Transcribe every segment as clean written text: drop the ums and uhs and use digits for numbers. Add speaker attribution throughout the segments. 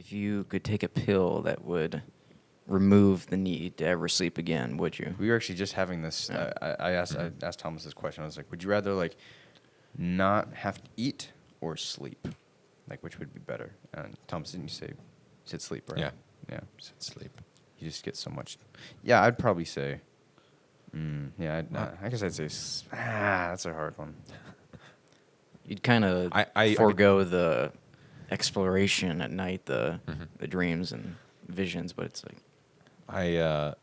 Speaker 1: If you could take a pill that would remove the need to ever sleep again, would you?
Speaker 2: We were actually just having this.
Speaker 1: Yeah.
Speaker 2: I asked Thomas this question. I was like, would you rather like not have to eat or sleep? Like, which would be better? And Thomas, didn't you said sleep, right?
Speaker 3: Yeah.
Speaker 2: Yeah.
Speaker 3: Said sleep.
Speaker 2: You just get so much. Yeah, I'd probably say. Yeah, I guess I'd say. That's a hard one.
Speaker 1: You'd kind of
Speaker 3: I
Speaker 1: forego the exploration at night, the
Speaker 3: Mhm.
Speaker 1: the dreams and visions, but it's like
Speaker 2: And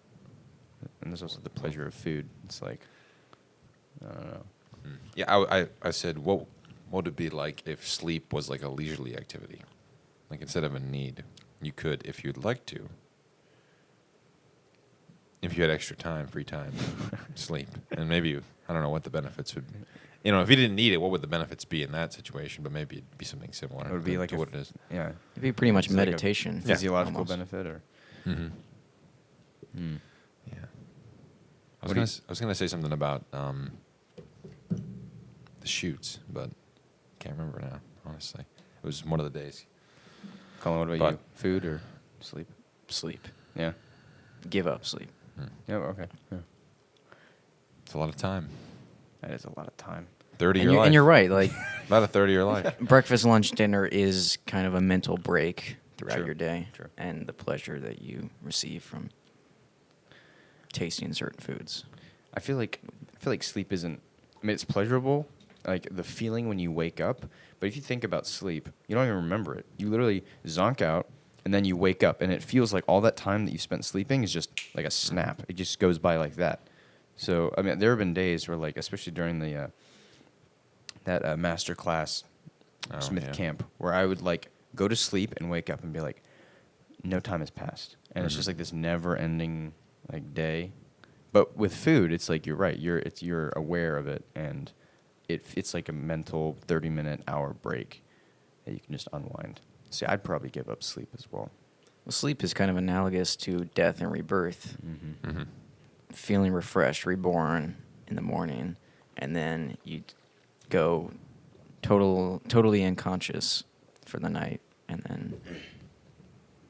Speaker 2: there's also the pleasure of food. It's like, I don't know.
Speaker 3: Yeah, I said, what would it be like if sleep was like a leisurely activity? Like instead of a need, you could, if you'd like to, if you had extra time, free time, sleep. And maybe, I don't know what the benefits would be. You know, if you didn't need it, what would the benefits be in that situation? But maybe it'd be something similar.
Speaker 2: It would be like
Speaker 3: to what it is.
Speaker 2: Yeah.
Speaker 1: it'd be pretty much
Speaker 2: It's like a
Speaker 1: meditation.
Speaker 2: Physiological
Speaker 1: almost.
Speaker 2: benefit, or.
Speaker 3: Mm-hmm.
Speaker 2: Hmm.
Speaker 3: Yeah. I
Speaker 2: What do
Speaker 3: was gonna say something about the shoots, but can't remember now. Honestly, it was one of the days.
Speaker 2: Colin, what about
Speaker 3: But-
Speaker 2: you? Food or sleep?
Speaker 1: Sleep.
Speaker 2: Yeah.
Speaker 1: Give up sleep.
Speaker 2: Yeah. Okay. Yeah.
Speaker 3: It's a lot of time.
Speaker 2: That is a lot of time.
Speaker 3: 30
Speaker 1: And
Speaker 3: year
Speaker 1: you're,
Speaker 3: life.
Speaker 1: and you're right. Like
Speaker 3: About a 30-year life.
Speaker 1: breakfast, lunch, dinner is kind of a mental break throughout
Speaker 2: True.
Speaker 1: your day,
Speaker 2: True.
Speaker 1: and the pleasure that you receive from tasting certain foods.
Speaker 2: I feel like sleep isn't. I mean, it's pleasurable, like the feeling when you wake up. But if you think about sleep, you don't even remember it. You literally zonk out, and then you wake up, and it feels like all that time that you spent sleeping is just like a snap. It just goes by like that. So I mean, there have been days where, like, especially during the that master class
Speaker 3: Oh,
Speaker 2: Smith
Speaker 3: yeah.
Speaker 2: camp, where I would like go to sleep and wake up and be like, no time has passed, and it's
Speaker 3: Mhm.
Speaker 2: just like this never-ending like day. But with food, it's like you're right. You're aware of it, and it's like a mental 30-minute hour break that you can just unwind. See, I'd probably give up sleep as well.
Speaker 1: Well, sleep is kind of analogous to death and rebirth.
Speaker 2: Mm-hmm.
Speaker 3: Mm-hmm.
Speaker 1: Feeling refreshed, reborn in the morning, and then you go totally unconscious for the night, and then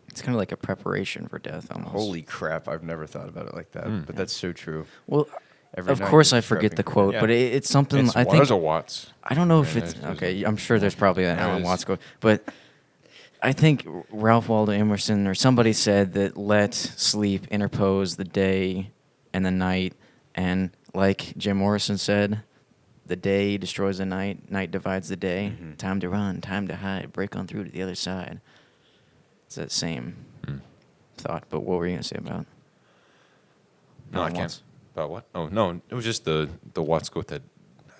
Speaker 1: it's kind of like a preparation for death almost.
Speaker 2: Holy crap! I've never thought about it like that,
Speaker 3: Mm.
Speaker 2: but that's so true.
Speaker 1: Well,
Speaker 2: Every
Speaker 1: of
Speaker 2: night
Speaker 1: course
Speaker 2: you're
Speaker 1: I forget
Speaker 2: prepping
Speaker 1: the
Speaker 2: for
Speaker 1: quote,
Speaker 3: Yeah.
Speaker 1: but it's something
Speaker 3: It's
Speaker 1: I think.
Speaker 3: There's a Watts.
Speaker 1: I don't know if
Speaker 3: Yeah,
Speaker 1: it's
Speaker 3: there's
Speaker 1: okay.
Speaker 3: a-
Speaker 1: I'm sure there's probably an
Speaker 3: There
Speaker 1: Alan
Speaker 3: is.
Speaker 1: Watts quote, but I think Ralph Waldo Emerson or somebody said that let sleep interpose the day and the night, and like Jim Morrison said, the day destroys the night, night divides the day.
Speaker 2: Mhm.
Speaker 1: Time to run, time to hide, break on through to the other side. It's that same
Speaker 3: Mm.
Speaker 1: thought. But what were you gonna say about?
Speaker 3: No, I
Speaker 1: Alan
Speaker 3: can't.
Speaker 1: Watts?
Speaker 3: About what? Oh, no. It was just the Watts quote that.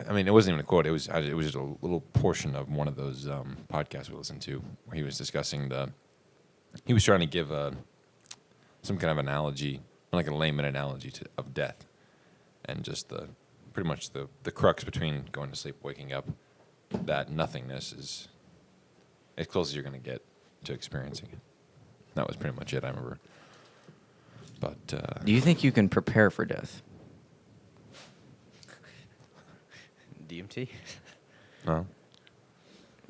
Speaker 3: I mean, it wasn't even a quote. It was just a little portion of one of those podcasts we listened to where he was discussing He was trying to give some kind of analogy, like a layman analogy of death, and just pretty much the crux between going to sleep, waking up. That nothingness is as close as you're going to get to experiencing it. That was pretty much it. I remember. But
Speaker 1: Do you think you can prepare for death?
Speaker 2: DMT.
Speaker 3: no.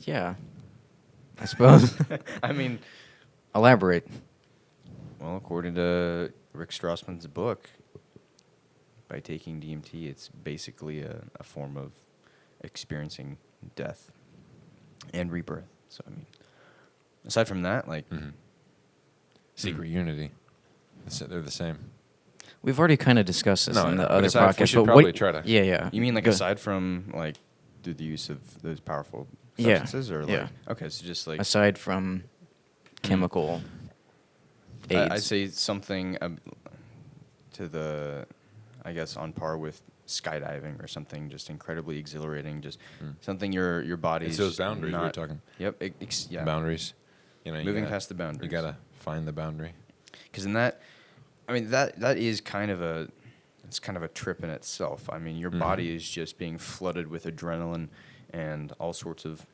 Speaker 1: Yeah, I suppose.
Speaker 2: I mean,
Speaker 1: Elaborate.
Speaker 2: well, according to Rick Strassman's book, by taking DMT, it's basically a form of experiencing death and rebirth. So, I mean, aside from that, like,
Speaker 3: Mm-hmm. Secret unity. They're the same.
Speaker 1: We've already kind of discussed this
Speaker 3: No,
Speaker 1: in
Speaker 3: no,
Speaker 1: the
Speaker 3: but
Speaker 1: other
Speaker 3: aside- we
Speaker 1: podcast.
Speaker 3: should
Speaker 1: but
Speaker 3: probably
Speaker 1: what,
Speaker 3: try to-
Speaker 1: Yeah, yeah.
Speaker 2: you mean like
Speaker 1: Go-
Speaker 2: aside from like through the use of those powerful
Speaker 1: Yeah,
Speaker 2: substances, or
Speaker 1: yeah.
Speaker 2: like okay, so just like
Speaker 1: aside from chemical aids?
Speaker 2: I'd say something to the, I guess, on par with skydiving or something, just incredibly exhilarating, just something your body's
Speaker 3: It's those boundaries we were
Speaker 2: not,
Speaker 3: talking.
Speaker 2: Yep, yeah,
Speaker 3: Boundaries. You know,
Speaker 2: moving past the boundaries.
Speaker 3: You gotta find the boundary.
Speaker 2: Because in that, I mean that is kind of it's kind of a trip in itself. I mean, your
Speaker 3: Mhm.
Speaker 2: body is just being flooded with adrenaline and all sorts of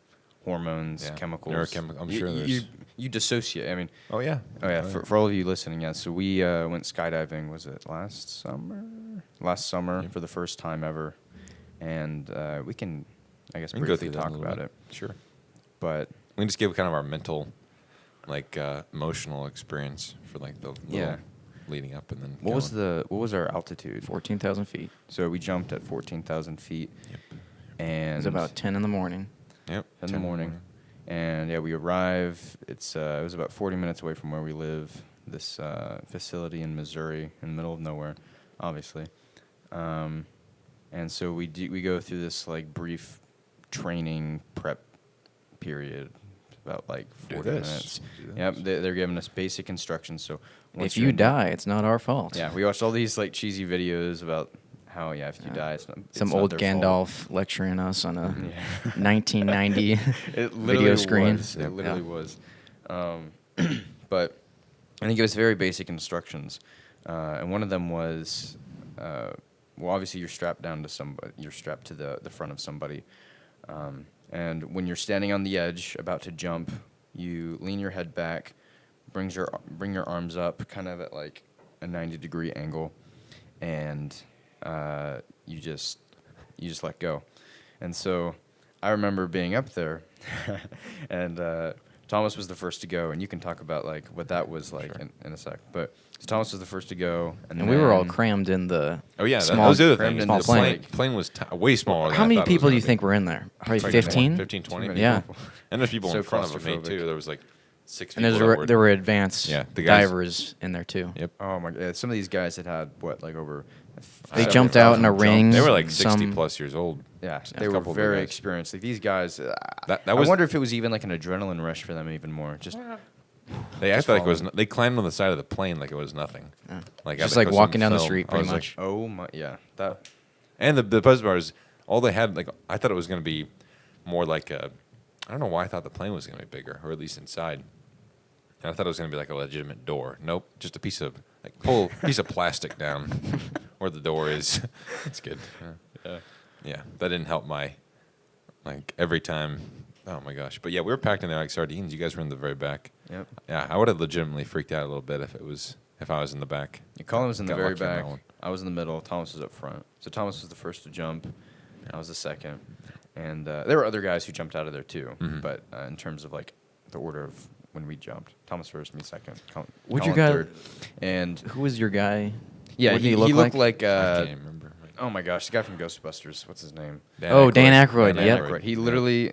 Speaker 2: hormones,
Speaker 3: Yeah.
Speaker 2: chemicals.
Speaker 3: Neurochemical- I'm sure
Speaker 2: you, you dissociate. I mean,
Speaker 3: Oh yeah.
Speaker 2: oh yeah, for all of you listening, yeah. So we went skydiving. Was it last summer? Last summer
Speaker 3: Yep.
Speaker 2: for the first time ever, and we can, I guess,
Speaker 3: We can go
Speaker 2: briefly
Speaker 3: through that a
Speaker 2: talk
Speaker 3: little
Speaker 2: about
Speaker 3: bit.
Speaker 2: it.
Speaker 3: Sure.
Speaker 2: But
Speaker 3: We can just give kind of our mental like emotional experience for like the little
Speaker 2: Yeah.
Speaker 3: leading up and then.
Speaker 2: What was our altitude?
Speaker 1: 14,000 feet.
Speaker 2: So we jumped at 14,000 feet.
Speaker 3: Yep.
Speaker 2: And
Speaker 1: It was about 10 in the morning.
Speaker 3: Yep.
Speaker 2: 10 in the morning. And yeah, we arrive. It was about 40 minutes away from where we live. This facility in Missouri, in the middle of nowhere, obviously. And so we go through this like brief training prep period, about like 40 minutes. Yep, they're giving us basic instructions. So once
Speaker 1: If
Speaker 2: you're
Speaker 1: you
Speaker 2: in-
Speaker 1: die, it's not our fault.
Speaker 2: yeah, we watched all these like cheesy videos about how if you die, it's
Speaker 1: Some
Speaker 2: not
Speaker 1: old
Speaker 2: their
Speaker 1: Gandalf
Speaker 2: fault.
Speaker 1: lecturing us on a
Speaker 2: Yeah.
Speaker 1: 1990
Speaker 2: It
Speaker 1: video
Speaker 2: literally
Speaker 1: screen.
Speaker 2: was. It literally was. But I think it was very basic instructions, and one of them was, well, obviously you're strapped down to somebody. You're strapped to the front of somebody, and when you're standing on the edge about to jump, you lean your head back, bring your arms up, kind of at like a 90-degree angle, and you just let go. And so I remember being up there, and Thomas was the first to go, and you can talk about like what that was like in a sec. But Thomas was the first to go,
Speaker 1: And we were all
Speaker 2: then-
Speaker 1: crammed in the
Speaker 3: Oh yeah,
Speaker 1: small,
Speaker 3: that was the other
Speaker 2: crammed
Speaker 3: thing.
Speaker 2: into
Speaker 3: The
Speaker 1: small
Speaker 2: plane.
Speaker 3: plane was way smaller. Than
Speaker 1: How
Speaker 3: I
Speaker 1: many
Speaker 3: thought it was
Speaker 1: people do
Speaker 3: gonna
Speaker 1: you
Speaker 3: be.
Speaker 1: think were in there? Probably
Speaker 3: Like
Speaker 1: 15?
Speaker 3: 15, 20.
Speaker 2: Too many
Speaker 1: Yeah.
Speaker 2: people.
Speaker 3: And there's people
Speaker 2: So
Speaker 3: in front of me
Speaker 2: claustrophobic.
Speaker 3: too. There was like 6
Speaker 1: And
Speaker 3: people.
Speaker 1: there were advanced
Speaker 3: Yeah, the guys-
Speaker 1: divers in there too.
Speaker 3: Yep.
Speaker 2: Oh my god! Some of these guys had what, like over.
Speaker 1: They jumped out in a
Speaker 2: 7,000
Speaker 1: ring.
Speaker 3: They were
Speaker 2: jumps.
Speaker 3: like 60
Speaker 1: Some-
Speaker 3: plus years old.
Speaker 2: Yeah,
Speaker 3: A
Speaker 2: they were
Speaker 3: couple of the
Speaker 2: very
Speaker 3: guys.
Speaker 2: experienced. Like these guys,
Speaker 3: That
Speaker 2: I
Speaker 3: was-
Speaker 2: wonder if it was even like an adrenaline rush for them even more. Just
Speaker 3: They
Speaker 2: Just
Speaker 3: acted like it was.
Speaker 2: falling.
Speaker 3: They climbed on the side of the plane like it was nothing.
Speaker 1: Yeah.
Speaker 3: Like
Speaker 1: Just
Speaker 3: I
Speaker 1: like
Speaker 3: think it was
Speaker 1: walking
Speaker 3: some
Speaker 1: down the
Speaker 3: film.
Speaker 1: street,
Speaker 3: I
Speaker 1: pretty
Speaker 3: was like-
Speaker 1: much.
Speaker 2: oh my, yeah, that
Speaker 3: and the buzz bars, all they had, like I thought it was going to be more like a. I don't know why I thought the plane was going to be bigger, or at least inside. And I thought it was going to be like a legitimate door. Nope, just a piece of pull a piece of plastic down where the door is. That's good. Yeah, that didn't help my every time. Oh my gosh! But yeah, we were packed in there like sardines. You guys were in the very back.
Speaker 2: Yep.
Speaker 3: Yeah, I would have legitimately freaked out a little bit if I was in the back.
Speaker 2: Colin was in the
Speaker 3: Got
Speaker 2: very
Speaker 3: lucky on that
Speaker 2: back.
Speaker 3: one.
Speaker 2: I was in the middle. Thomas was up front. So Thomas was the first to jump. I was the second. And there were other guys who jumped out of there too.
Speaker 3: Mhm.
Speaker 2: But in terms of like the order of when we jumped, Thomas first, me second.
Speaker 1: What'd you
Speaker 2: Colin
Speaker 1: guys-
Speaker 2: third. And
Speaker 1: Who was your guy?
Speaker 2: yeah,
Speaker 1: What did
Speaker 2: he
Speaker 1: he look
Speaker 2: looked
Speaker 1: like?
Speaker 2: like.
Speaker 3: I can't remember.
Speaker 2: Oh my gosh, the guy from Ghostbusters. What's his name?
Speaker 1: Dan Aykroyd,
Speaker 3: Dan
Speaker 1: yep.
Speaker 3: Aykroyd.
Speaker 2: He literally.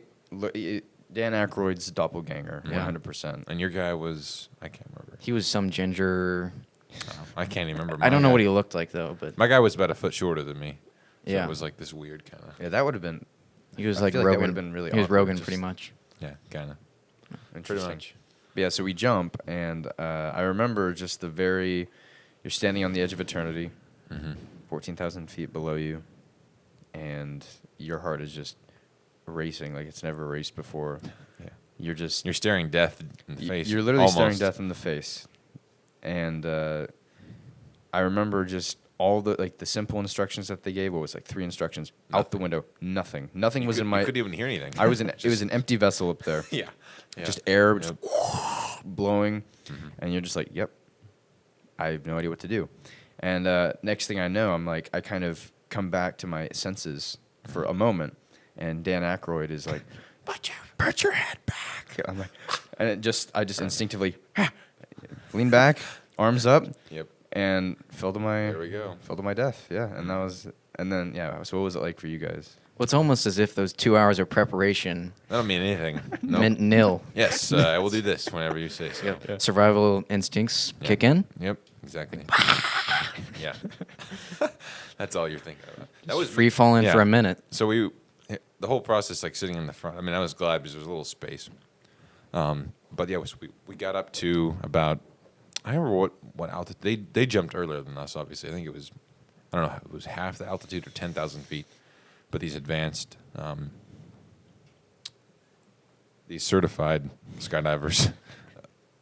Speaker 2: Dan Aykroyd's doppelganger,
Speaker 3: Yeah.
Speaker 2: 100%.
Speaker 3: And your guy was I can't remember.
Speaker 1: He was some ginger.
Speaker 3: I can't even remember.
Speaker 1: I don't
Speaker 3: my
Speaker 1: know
Speaker 3: guy.
Speaker 1: what he looked like though, but
Speaker 3: My guy was about a foot shorter than me. So
Speaker 1: Yeah.
Speaker 3: it was like this weird kind of.
Speaker 2: Yeah, that would have been
Speaker 1: he was
Speaker 2: I
Speaker 1: like
Speaker 2: feel like that
Speaker 1: Rogan.
Speaker 2: would've been really
Speaker 1: he was
Speaker 2: awkward,
Speaker 1: Rogan
Speaker 2: just-
Speaker 1: pretty much.
Speaker 3: Yeah, kind of.
Speaker 2: interesting.
Speaker 3: much.
Speaker 2: Yeah, so we jump, and I remember just you're standing on the edge of eternity,
Speaker 3: Mm-hmm.
Speaker 2: 14,000 feet below you, and your heart is just racing like it's never raced before.
Speaker 3: Yeah.
Speaker 2: You're just
Speaker 3: You're staring death in the face.
Speaker 2: You're literally staring
Speaker 3: almost.
Speaker 2: death in the face, and I remember just all the simple instructions that they gave. What was 3 instructions out the window? Nothing. Nothing was in my.
Speaker 3: You couldn't even hear anything.
Speaker 2: I was in. It was an empty vessel up there.
Speaker 3: Yeah. Yeah.
Speaker 2: Just air
Speaker 3: Yep.
Speaker 2: just blowing,
Speaker 3: Mm-hmm.
Speaker 2: and you're just like, yep, I have no idea what to do. And next thing I know, I kind of come back to my senses for a moment, and Dan Aykroyd is like, put your head back. I'm like, and I just instinctively lean back, arms up,
Speaker 3: Yep.
Speaker 2: and fell to
Speaker 3: There we go.
Speaker 2: my death. Yeah, and then So what was it like for you guys?
Speaker 1: Well, it's almost as if those 2 hours of preparation
Speaker 3: That don't mean anything. Nope.
Speaker 1: meant nil.
Speaker 3: Yes, I will do this whenever you say so.
Speaker 1: Yep. Survival instincts
Speaker 3: Yeah.
Speaker 1: kick in.
Speaker 3: Yep. Exactly. Yeah. That's all you're thinking about. That was
Speaker 1: Free falling
Speaker 3: yeah.
Speaker 1: for a minute.
Speaker 3: So the whole process, sitting in the front. I mean, I was glad because there was a little space. But yeah, we got up to about. I don't remember what altitude they jumped earlier than us. Obviously, I think it was. I don't know. It was half the altitude or 10,000 feet. But these advanced, these certified skydivers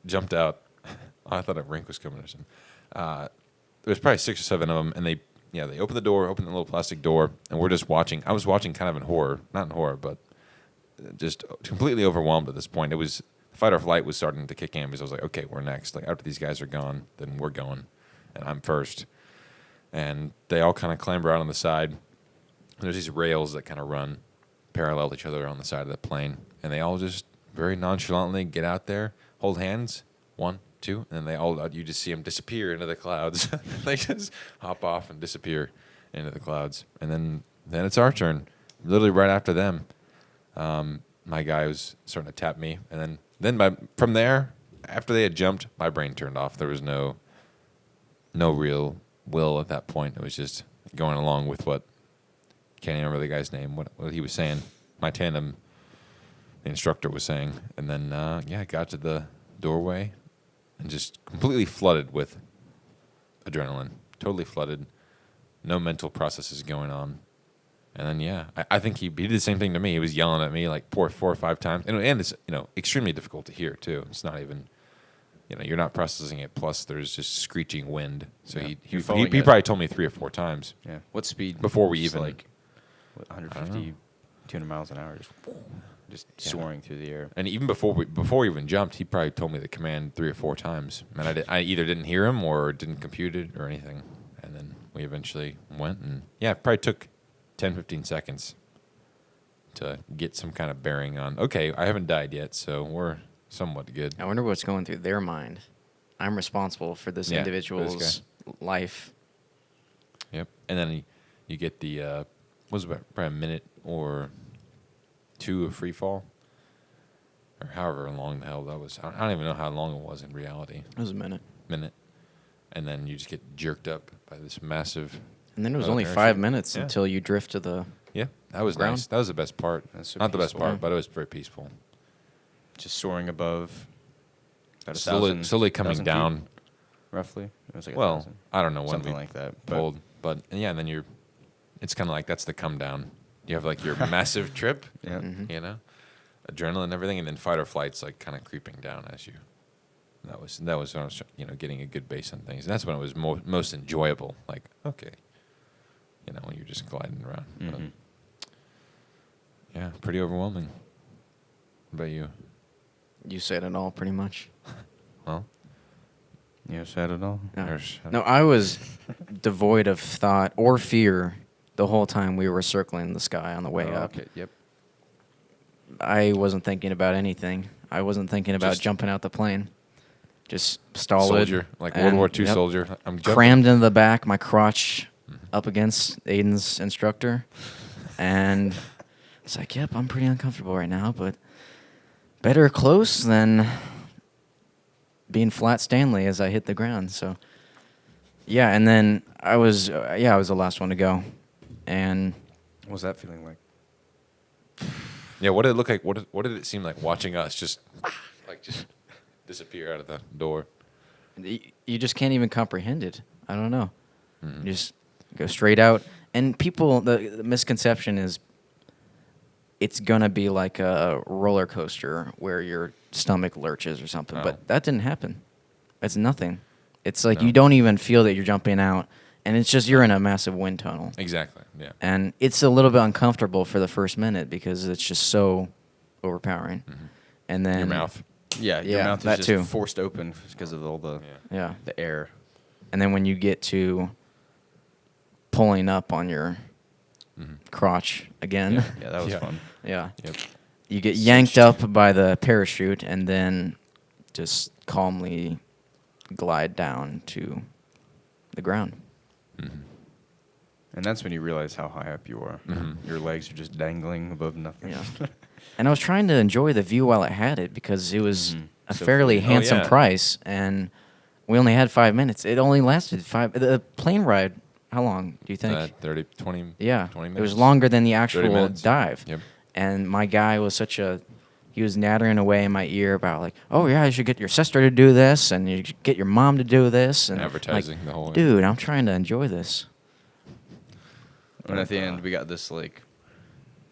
Speaker 3: jumped out. I thought a rink was coming or something. There was probably 6 or 7 of them, and they opened the little plastic door, and we're just watching. I was watching kind of in horror, not in horror, but just completely overwhelmed at this point. It was fight or flight was starting to kick in because I was like, okay, we're next. Like after these guys are gone, then we're going, and I'm first. And they all kind of clamber out on the side. There's these rails that kind of run parallel to each other on the side of the plane, and they all just very nonchalantly get out there, hold hands, 1, 2, and then you just see them disappear into the clouds. They just hop off and disappear into the clouds, and then it's our turn. Literally right after them, my guy was starting to tap me, and from there, after they had jumped, my brain turned off. There was no real will at that point. It was just going along with what, can't even remember the guy's name, what he was saying. My tandem, the instructor was saying. And then, I got to the doorway and just completely flooded with adrenaline. Totally flooded. No mental processes going on. And then, I think he did the same thing to me. He was yelling at me like 4 or 5 times. And it's, extremely difficult to hear, too. It's not even, you're not processing it. Plus, there's just screeching wind. So he probably told me 3 or 4 times.
Speaker 2: Yeah. What speed?
Speaker 3: Before we even...
Speaker 2: Like 150, 200 miles an hour, just soaring through the air. And even before we even jumped, he probably told me the command 3 or 4 times. And I either didn't hear him or didn't compute it or anything. And then we eventually went, and it probably took 10, 15 seconds to get some kind of bearing on, okay, I haven't died yet, so we're somewhat good.
Speaker 1: I wonder what's going through their mind. I'm responsible for this individual's life.
Speaker 3: Yep. And then you get the, was about probably a minute or 2 of free fall, or however long the hell that was. I don't even know how long it was in reality.
Speaker 1: It was a minute.
Speaker 3: And then you just get jerked up by this massive...
Speaker 1: And then it was only 5 minutes until you drift to the
Speaker 3: that was
Speaker 1: ground.
Speaker 3: Nice. That was the best part.
Speaker 2: That's so
Speaker 3: Not the best
Speaker 2: peaceful.
Speaker 3: part, but it was very peaceful.
Speaker 2: Just soaring above. About
Speaker 3: Slowly coming
Speaker 2: 1,000
Speaker 3: down.
Speaker 2: feet, roughly. It was like
Speaker 3: 1,000.
Speaker 2: 1,000.
Speaker 3: I don't know when
Speaker 2: Something
Speaker 3: we
Speaker 2: like that.
Speaker 3: pulled, but and then it's kind of like that's the come down. You have like your massive trip,
Speaker 2: Yeah.
Speaker 1: Mm-hmm.
Speaker 3: Adrenaline and everything, and then fight or flight's like kind of creeping down as you. That was when I was getting a good base on things. And that's when it was most enjoyable. Like okay, when you're just gliding around.
Speaker 2: Mm-hmm.
Speaker 3: Yeah, pretty overwhelming. What about you?
Speaker 1: You said it all pretty much.
Speaker 3: Well,
Speaker 2: You said it all?
Speaker 1: No, I was devoid of thought or fear the whole time we were circling the sky on the way up.
Speaker 2: Okay, yep.
Speaker 1: I wasn't thinking about anything. I wasn't thinking about
Speaker 3: Just
Speaker 1: jumping out the plane. Just stolid.
Speaker 3: soldier, like World War II
Speaker 1: yep,
Speaker 3: soldier. I'm jumping.
Speaker 1: crammed into the back, my crotch up against Aidan's instructor. And it's like, yep, I'm pretty uncomfortable right now, but better close than being flat Stanley as I hit the ground. So, yeah, and then I was the last one to go. And
Speaker 2: What was that feeling like?
Speaker 3: Yeah, what did it look like? What did it seem like watching us just disappear out of the door?
Speaker 1: you just can't even comprehend it. I don't know.
Speaker 3: Mm-hmm.
Speaker 1: You just go straight out. And people, the misconception is it's going to be like a roller coaster where your stomach lurches or something.
Speaker 3: Oh.
Speaker 1: But that didn't happen. It's nothing. It's like
Speaker 3: No.
Speaker 1: you don't even feel that you're jumping out. And it's just you're in a massive wind tunnel.
Speaker 3: Exactly. Yeah.
Speaker 1: And it's a little bit uncomfortable for the first minute because it's just so overpowering.
Speaker 3: Mm-hmm.
Speaker 1: And then
Speaker 3: Your mouth.
Speaker 2: Yeah, your
Speaker 1: Yeah,
Speaker 2: mouth is
Speaker 1: that
Speaker 2: just
Speaker 1: too.
Speaker 2: forced open because of all the
Speaker 1: Yeah.
Speaker 2: the air.
Speaker 1: And then when you get to pulling up on your crotch again,
Speaker 2: Yeah, that was
Speaker 3: Yeah.
Speaker 2: fun.
Speaker 1: yeah,
Speaker 3: Yep.
Speaker 1: you get yanked up by the parachute and then just calmly glide down to the ground.
Speaker 2: And that's when you realize how high up you are.
Speaker 3: Mhm.
Speaker 2: Your legs are just dangling above nothing.
Speaker 1: Yeah. And I was trying to enjoy the view while it had it because it was a
Speaker 2: So
Speaker 1: fairly
Speaker 2: free.
Speaker 3: Oh,
Speaker 1: handsome
Speaker 3: yeah.
Speaker 1: price, and we only had 5 minutes. It only lasted 5. The plane ride, how long do you think?
Speaker 3: 30, 20,
Speaker 1: Yeah,
Speaker 3: 20
Speaker 1: it
Speaker 3: minutes.
Speaker 1: was longer than the
Speaker 3: 30
Speaker 1: actual
Speaker 3: minutes.
Speaker 1: dive.
Speaker 3: Yep.
Speaker 1: And my guy was he was nattering away in my ear about like, oh yeah, you should get your sister to do this, and you should get your mom to do this, and
Speaker 3: Advertising
Speaker 1: like,
Speaker 3: the whole.
Speaker 1: dude, I'm trying to enjoy this.
Speaker 2: And at the end, we got this like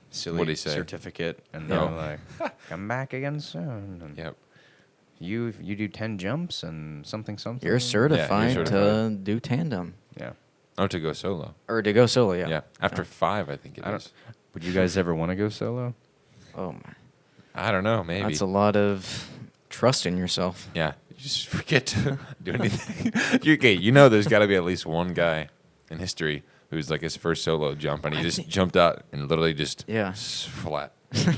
Speaker 2: silly
Speaker 3: What'd he say?
Speaker 2: certificate, and
Speaker 3: No.
Speaker 2: they're like, "Come back again soon." And
Speaker 3: Yep.
Speaker 2: You do 10 jumps and something.
Speaker 1: You're certified, to
Speaker 3: certified.
Speaker 1: do tandem
Speaker 2: Yeah.
Speaker 3: Oh, to go solo.
Speaker 1: or to go solo. Yeah.
Speaker 3: Yeah. After 5, I think it
Speaker 2: I
Speaker 3: is.
Speaker 2: Would you guys ever want to go solo?
Speaker 1: Oh my,
Speaker 3: I don't know. Maybe.
Speaker 1: that's a lot of trust in yourself.
Speaker 3: Yeah. You just forget to do anything. There's got to be at least one guy in history who's like his first solo jump, and he just jumped out and literally just
Speaker 1: Yeah.
Speaker 3: flat.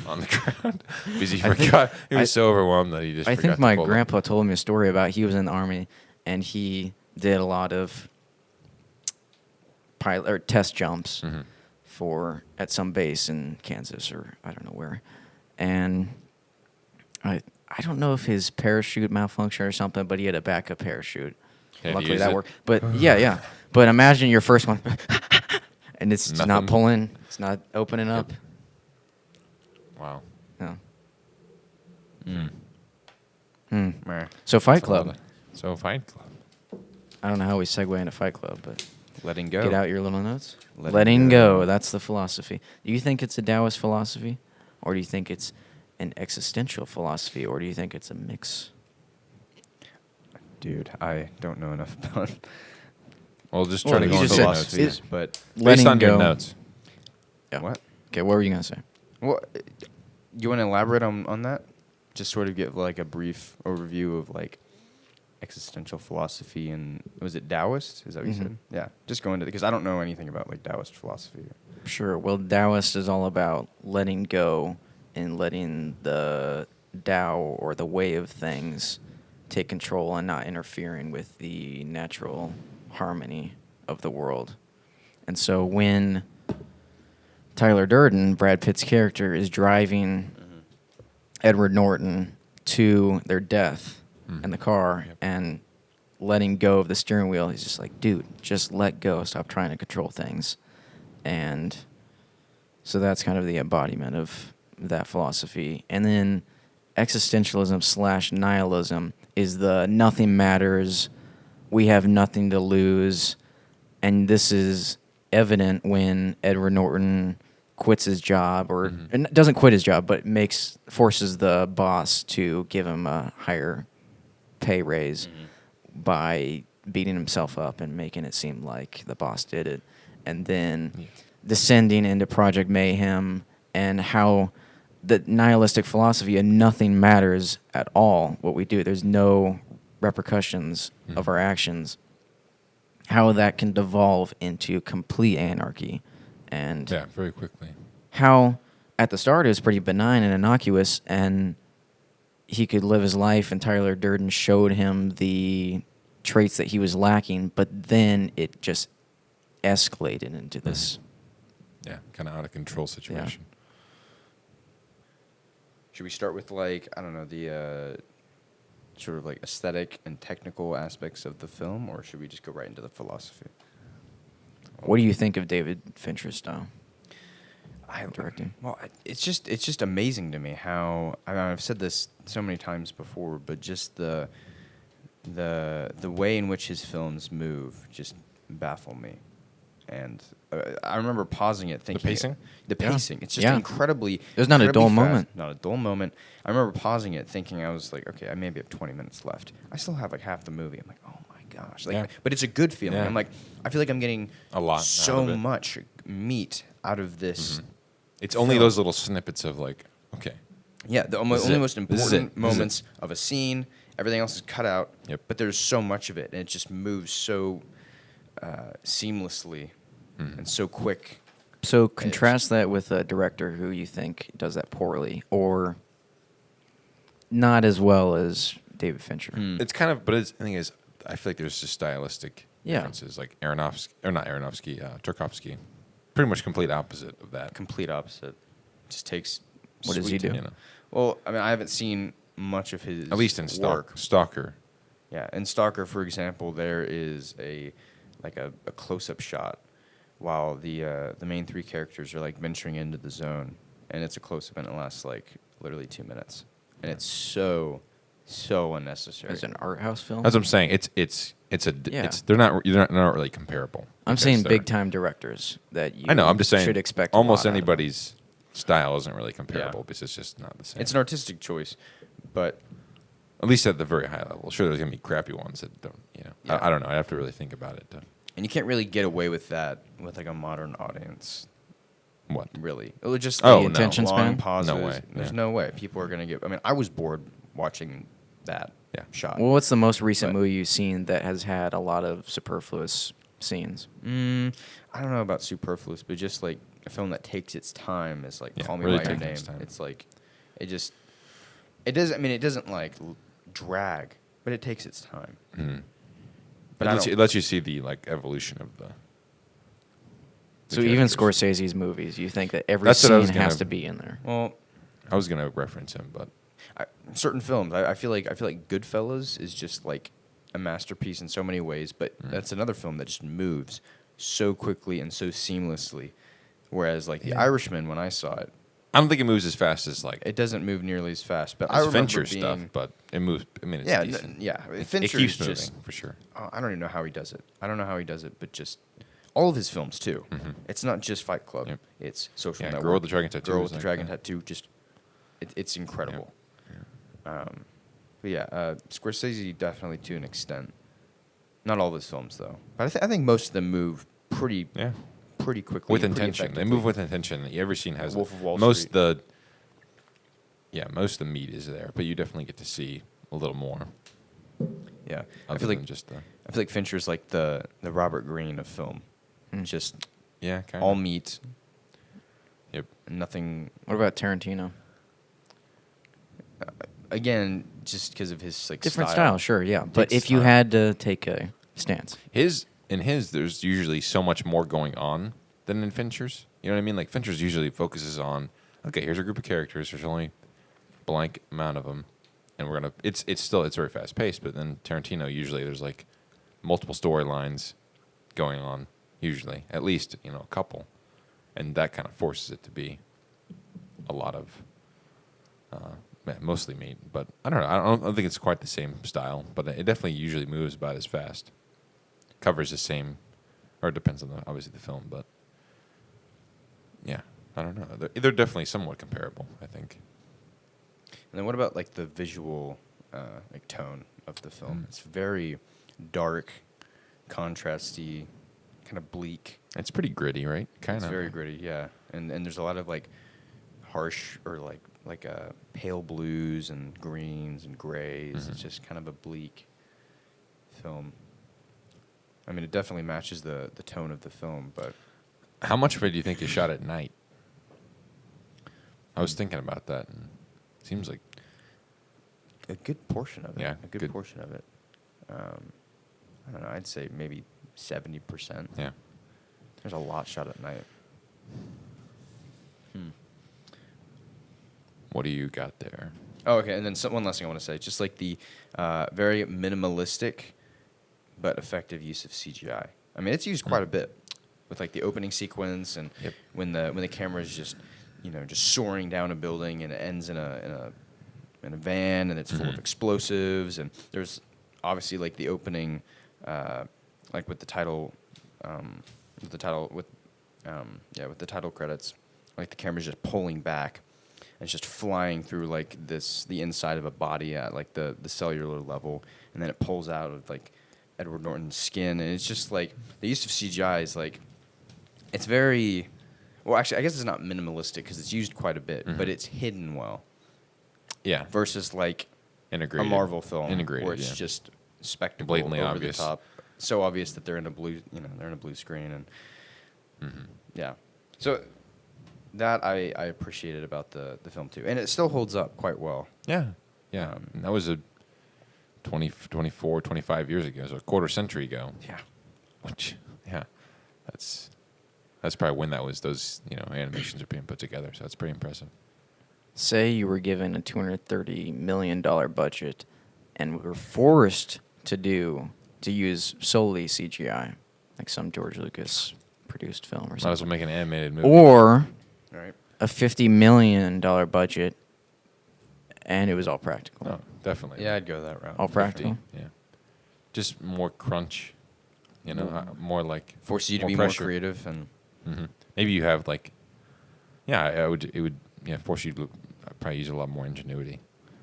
Speaker 3: on the ground because he
Speaker 1: I think-
Speaker 3: forgot. He was so overwhelmed that he just.
Speaker 1: I
Speaker 3: forgot
Speaker 1: think
Speaker 3: to
Speaker 1: my
Speaker 3: pull it.
Speaker 1: grandpa told me a story about he was in the army and he did a lot of pilot or test jumps
Speaker 3: Mhm.
Speaker 1: for at some base in Kansas or I don't know where, and I don't know if his parachute malfunctioned or something, but he had a backup parachute.
Speaker 3: Had to
Speaker 1: Luckily
Speaker 3: use
Speaker 1: that
Speaker 3: it?
Speaker 1: worked. But yeah. But imagine your first one, and it's not
Speaker 3: Nothing.
Speaker 1: pulling, it's not opening up.
Speaker 3: Wow.
Speaker 1: No.
Speaker 2: Mm. Meh.
Speaker 1: So Fight
Speaker 3: That's a lot
Speaker 1: Club.
Speaker 3: of- So Fight Club.
Speaker 1: I don't know how we segue into Fight Club, but
Speaker 2: Letting go.
Speaker 1: get out your little notes.
Speaker 2: Letting
Speaker 1: Letting
Speaker 2: go.
Speaker 1: go. That's the philosophy. Do you think it's a Taoist philosophy, or do you think it's an existential philosophy, or do you think it's a mix?
Speaker 2: Dude, I don't know enough about
Speaker 3: Well, just
Speaker 1: Well,
Speaker 3: try to
Speaker 1: you
Speaker 3: go
Speaker 1: just
Speaker 3: into
Speaker 1: said-
Speaker 3: the notes.
Speaker 2: philosophies,
Speaker 3: then.
Speaker 2: but
Speaker 3: Based on
Speaker 1: go.
Speaker 3: your notes.
Speaker 1: Yeah.
Speaker 2: what?
Speaker 1: Okay, what were you gonna say?
Speaker 2: Well, you want to elaborate on that? Just sort of give like a brief overview of like existential philosophy and was it Taoist? Is that what you
Speaker 1: Mhm.
Speaker 2: said? Yeah. Just go into it because I don't know anything about like Taoist philosophy.
Speaker 1: Sure. Well, Taoist is all about letting go and letting the Tao or the way of things take control and not interfering with the natural harmony of the world. And so when Tyler Durden, Brad Pitt's character, is driving Edward Norton to their death in the car
Speaker 3: Yep.
Speaker 1: and letting go of the steering wheel, he's just like, dude, just let go. Stop trying to control things. And so that's kind of the embodiment of that philosophy. And then existentialism / nihilism is the nothing matters, we have nothing to lose. And this is evident when Edward Norton quits his job or
Speaker 3: Mhm.
Speaker 1: and doesn't quit his job, but forces the boss to give him a higher pay raise by beating himself up and making it seem like the boss did it. And then
Speaker 3: Yeah.
Speaker 1: descending into Project Mayhem and how the nihilistic philosophy of nothing matters at all what we do. There's no repercussions of
Speaker 3: Mhm.
Speaker 1: our actions. How that can devolve into complete anarchy. And
Speaker 3: Yeah, very quickly.
Speaker 1: how at the start it was pretty benign and innocuous and he could live his life and Tyler Durden showed him the traits that he was lacking, but then it just escalated into this.
Speaker 3: Yeah, kind of out of control situation.
Speaker 2: Should we start with like I don't know the sort of like aesthetic and technical aspects of the film, or should we just go right into the philosophy?
Speaker 1: What do you think of David Fincher's style? Directing.
Speaker 2: Well, it's just amazing to me how I've said this so many times before, but just the way in which his films move just baffle me. And I remember pausing it, thinking
Speaker 3: pacing?
Speaker 2: The
Speaker 1: Yeah.
Speaker 2: pacing. It's just
Speaker 1: Yeah.
Speaker 2: incredibly.
Speaker 1: There's not a
Speaker 2: incredibly
Speaker 1: dull
Speaker 2: fast.
Speaker 1: moment.
Speaker 2: Not a dull moment. I remember pausing it, thinking I was like, okay, I maybe have 20 minutes left. I still have like half the movie. I'm like, oh my gosh, like,
Speaker 3: Yeah.
Speaker 2: but it's a good feeling.
Speaker 3: Yeah.
Speaker 2: I'm like, I feel like I'm getting
Speaker 3: A lot out
Speaker 2: so
Speaker 3: of it.
Speaker 2: much meat out of this.
Speaker 3: Mhm. It's only
Speaker 2: film.
Speaker 3: those little snippets of like, okay,
Speaker 2: Yeah, the
Speaker 3: This is
Speaker 2: only
Speaker 3: it.
Speaker 2: most
Speaker 3: This is
Speaker 2: important
Speaker 3: it. This is it.
Speaker 2: moments of a scene. Everything else is cut out.
Speaker 3: Yep.
Speaker 2: But there's so much of it, and it just moves so seamlessly
Speaker 3: Mhm.
Speaker 2: and so quick.
Speaker 1: So contrast that with a director who you think does that poorly or not as well as David Fincher.
Speaker 3: it's kind of, but the thing is, I feel like there's just stylistic
Speaker 1: Yeah.
Speaker 3: differences. Like Aronofsky, or not Aronofsky, Tarkovsky, pretty much complete opposite of that.
Speaker 2: Complete opposite. Just takes.
Speaker 1: What does he
Speaker 2: sweet-
Speaker 1: do?
Speaker 3: You know,
Speaker 2: Well, I mean, I haven't seen much of his
Speaker 3: at least in
Speaker 2: work.
Speaker 3: Stalker.
Speaker 2: Yeah, in Stalker, for example, there is a close-up shot while the main three characters are like venturing into the zone, and it's a close-up and it lasts like literally 2 minutes, and it's so unnecessary.
Speaker 1: As an art house film?
Speaker 3: That's what I'm saying.
Speaker 1: Yeah.
Speaker 3: They're not really comparable.
Speaker 1: I'm
Speaker 3: because
Speaker 1: saying
Speaker 3: they're-
Speaker 1: big time directors that you
Speaker 3: I know. I'm just saying.
Speaker 1: should expect a
Speaker 3: almost
Speaker 1: lot out of them.
Speaker 3: anybody's style isn't really comparable
Speaker 2: Yeah.
Speaker 3: because it's just not the same.
Speaker 2: It's an artistic choice, but
Speaker 3: At least at the very high level. Sure, there's gonna be crappy ones that don't.
Speaker 2: Yeah.
Speaker 3: I don't know. I have to really think about it.
Speaker 2: and you can't really get away with that with like a modern audience.
Speaker 3: What?
Speaker 2: Really, it was just
Speaker 3: Oh,
Speaker 2: like
Speaker 3: no.
Speaker 1: attention
Speaker 2: long
Speaker 1: span?
Speaker 2: pauses.
Speaker 3: No way,
Speaker 2: There's
Speaker 3: yeah.
Speaker 2: no way people are gonna get. I mean, I was bored watching that
Speaker 3: Yeah.
Speaker 2: shot.
Speaker 1: Well, what's the most recent
Speaker 2: But-
Speaker 1: movie you've seen that has had a lot of superfluous scenes?
Speaker 2: I don't know about superfluous, but just like a film that takes its time is like
Speaker 3: Yeah,
Speaker 2: Call Me
Speaker 3: really
Speaker 2: by Your
Speaker 3: taking
Speaker 2: Name.
Speaker 3: its time.
Speaker 2: It's like, it doesn't. I mean, it doesn't like drag, but it takes its time.
Speaker 3: Mhm.
Speaker 2: But
Speaker 3: It lets you see the like evolution of the.
Speaker 1: So even
Speaker 3: characters.
Speaker 1: Scorsese's movies, you think that every
Speaker 3: That's what I
Speaker 1: scene
Speaker 3: was
Speaker 1: has
Speaker 3: gonna-
Speaker 1: to be in there.
Speaker 2: Well,
Speaker 3: I was gonna reference him, but
Speaker 2: certain films, I feel like Goodfellas is just like a masterpiece in so many ways, but that's another film that just moves so quickly and so seamlessly. Whereas like The
Speaker 3: Yeah.
Speaker 2: Irishman, when I saw it,
Speaker 3: I don't think it moves as fast as like
Speaker 2: it doesn't move nearly as fast. But I
Speaker 3: as
Speaker 2: remember
Speaker 3: Fincher
Speaker 2: being,
Speaker 3: stuff, but it moves. I mean, it's
Speaker 2: yeah,
Speaker 3: decent.
Speaker 2: yeah.
Speaker 3: It
Speaker 2: Fincher
Speaker 3: keeps
Speaker 2: is
Speaker 3: moving
Speaker 2: just,
Speaker 3: for sure.
Speaker 2: I don't even know how he does it. I don't know how he does it, but just all of his films too.
Speaker 3: Mhm.
Speaker 2: It's not just Fight Club.
Speaker 3: Yep.
Speaker 2: It's Social
Speaker 3: Yeah,
Speaker 2: Network.
Speaker 3: Girl with the Dragon Tattoo
Speaker 2: Girl
Speaker 3: is
Speaker 2: with the
Speaker 3: like
Speaker 2: Dragon
Speaker 3: that.
Speaker 2: Tattoo. Just, it's incredible.
Speaker 3: Yeah.
Speaker 2: But yeah, Scorsese definitely to an extent. Not all of his films though, but I think most of them move pretty
Speaker 3: Yeah.
Speaker 2: quickly
Speaker 3: With
Speaker 2: and pretty
Speaker 3: intention. They
Speaker 2: effectively.
Speaker 3: move with intention. Every scene has
Speaker 2: Wolf of Wall
Speaker 3: most
Speaker 2: Street.
Speaker 3: the. Yeah, most of the meat is there, but you definitely get to see a little more.
Speaker 2: Yeah, I
Speaker 3: Other
Speaker 2: feel like
Speaker 3: than just the.
Speaker 2: I feel like Fincher's like the Robert Greene of film.
Speaker 1: Hmm.
Speaker 2: Just
Speaker 3: Yeah, kind
Speaker 2: all
Speaker 3: of.
Speaker 2: meat,
Speaker 3: Yep.
Speaker 2: nothing.
Speaker 1: What about Tarantino?
Speaker 2: Again, just because of his like
Speaker 1: Different style, sure, yeah. But
Speaker 2: Takes
Speaker 1: if you
Speaker 2: time.
Speaker 1: had to take a stance,
Speaker 3: In his, there's usually so much more going on than in Fincher's. You know what I mean? Like Fincher's usually focuses on, okay, here's a group of characters. There's only blank amount of them, and we're gonna. It's very fast paced. But then Tarantino usually there's like multiple storylines going on. Usually, at least a couple, and that kind of forces it to be a lot of. Mostly meat, but I don't know. I don't think it's quite the same style, but it definitely usually moves about as fast. Covers the same, or it depends on obviously the film, but yeah, I don't know. They're definitely somewhat comparable, I think.
Speaker 2: And then what about like the visual like tone of the film? It's very dark, contrasty, kind of bleak.
Speaker 3: It's pretty gritty, right? Kind
Speaker 2: It's
Speaker 3: of
Speaker 2: very gritty, yeah. And there's a lot of like harsh or like pale blues and greens and grays. It's just kind of a bleak film. I mean, it definitely matches the tone of the film, but
Speaker 3: How much of it do you think is shot at night? I was thinking about that, and it seems like
Speaker 2: a good portion of it.
Speaker 3: Yeah,
Speaker 2: a good portion of it. I don't know. I'd say maybe 70%.
Speaker 3: yeah.
Speaker 2: There's a lot shot at night.
Speaker 3: What do you got there?
Speaker 2: Oh, okay. And then one last thing I want to say, just like the very minimalistic but effective use of CGI. I mean, it's used quite a bit with like the opening sequence and
Speaker 3: Yep.
Speaker 2: when the camera is just just soaring down a building and it ends in a van and it's full of explosives and there's obviously like the opening like with the title with the title credits, like the camera's just pulling back. And it's just flying through like the inside of a body at like the cellular level, and then it pulls out of like Edward Norton's skin, and it's just like the use of CGI is like it's very well. Actually, I guess it's not minimalistic because it's used quite a bit, but it's hidden well.
Speaker 3: Yeah.
Speaker 2: Versus like
Speaker 3: Integrated.
Speaker 2: a Marvel film
Speaker 3: Integrated,
Speaker 2: where it's
Speaker 3: yeah.
Speaker 2: just spectacle
Speaker 3: Blatantly
Speaker 2: over
Speaker 3: obvious.
Speaker 2: the top, so obvious that they're in a blue screen, and yeah, so. That I appreciated about the film too. And it still holds up quite well.
Speaker 3: Yeah. Yeah. And that was 24, 25 years ago, so a quarter century ago.
Speaker 2: Yeah.
Speaker 3: Which, yeah, that's probably when those animations are being put together. So that's pretty impressive.
Speaker 1: say you were given a $230 million budget and were forced to use solely CGI, like some George Lucas produced film or
Speaker 3: Might as
Speaker 1: something.
Speaker 3: well make an animated movie.
Speaker 1: Or
Speaker 2: All right.
Speaker 1: a $50 million budget and it was all practical.
Speaker 3: Oh, definitely.
Speaker 2: Yeah, I'd go that route.
Speaker 1: All practical.
Speaker 3: Yeah. Just more crunch, more like
Speaker 2: Forces you to
Speaker 3: more
Speaker 2: be
Speaker 3: pressure.
Speaker 2: more creative and
Speaker 3: Maybe you have like, it would force you to probably use a lot more ingenuity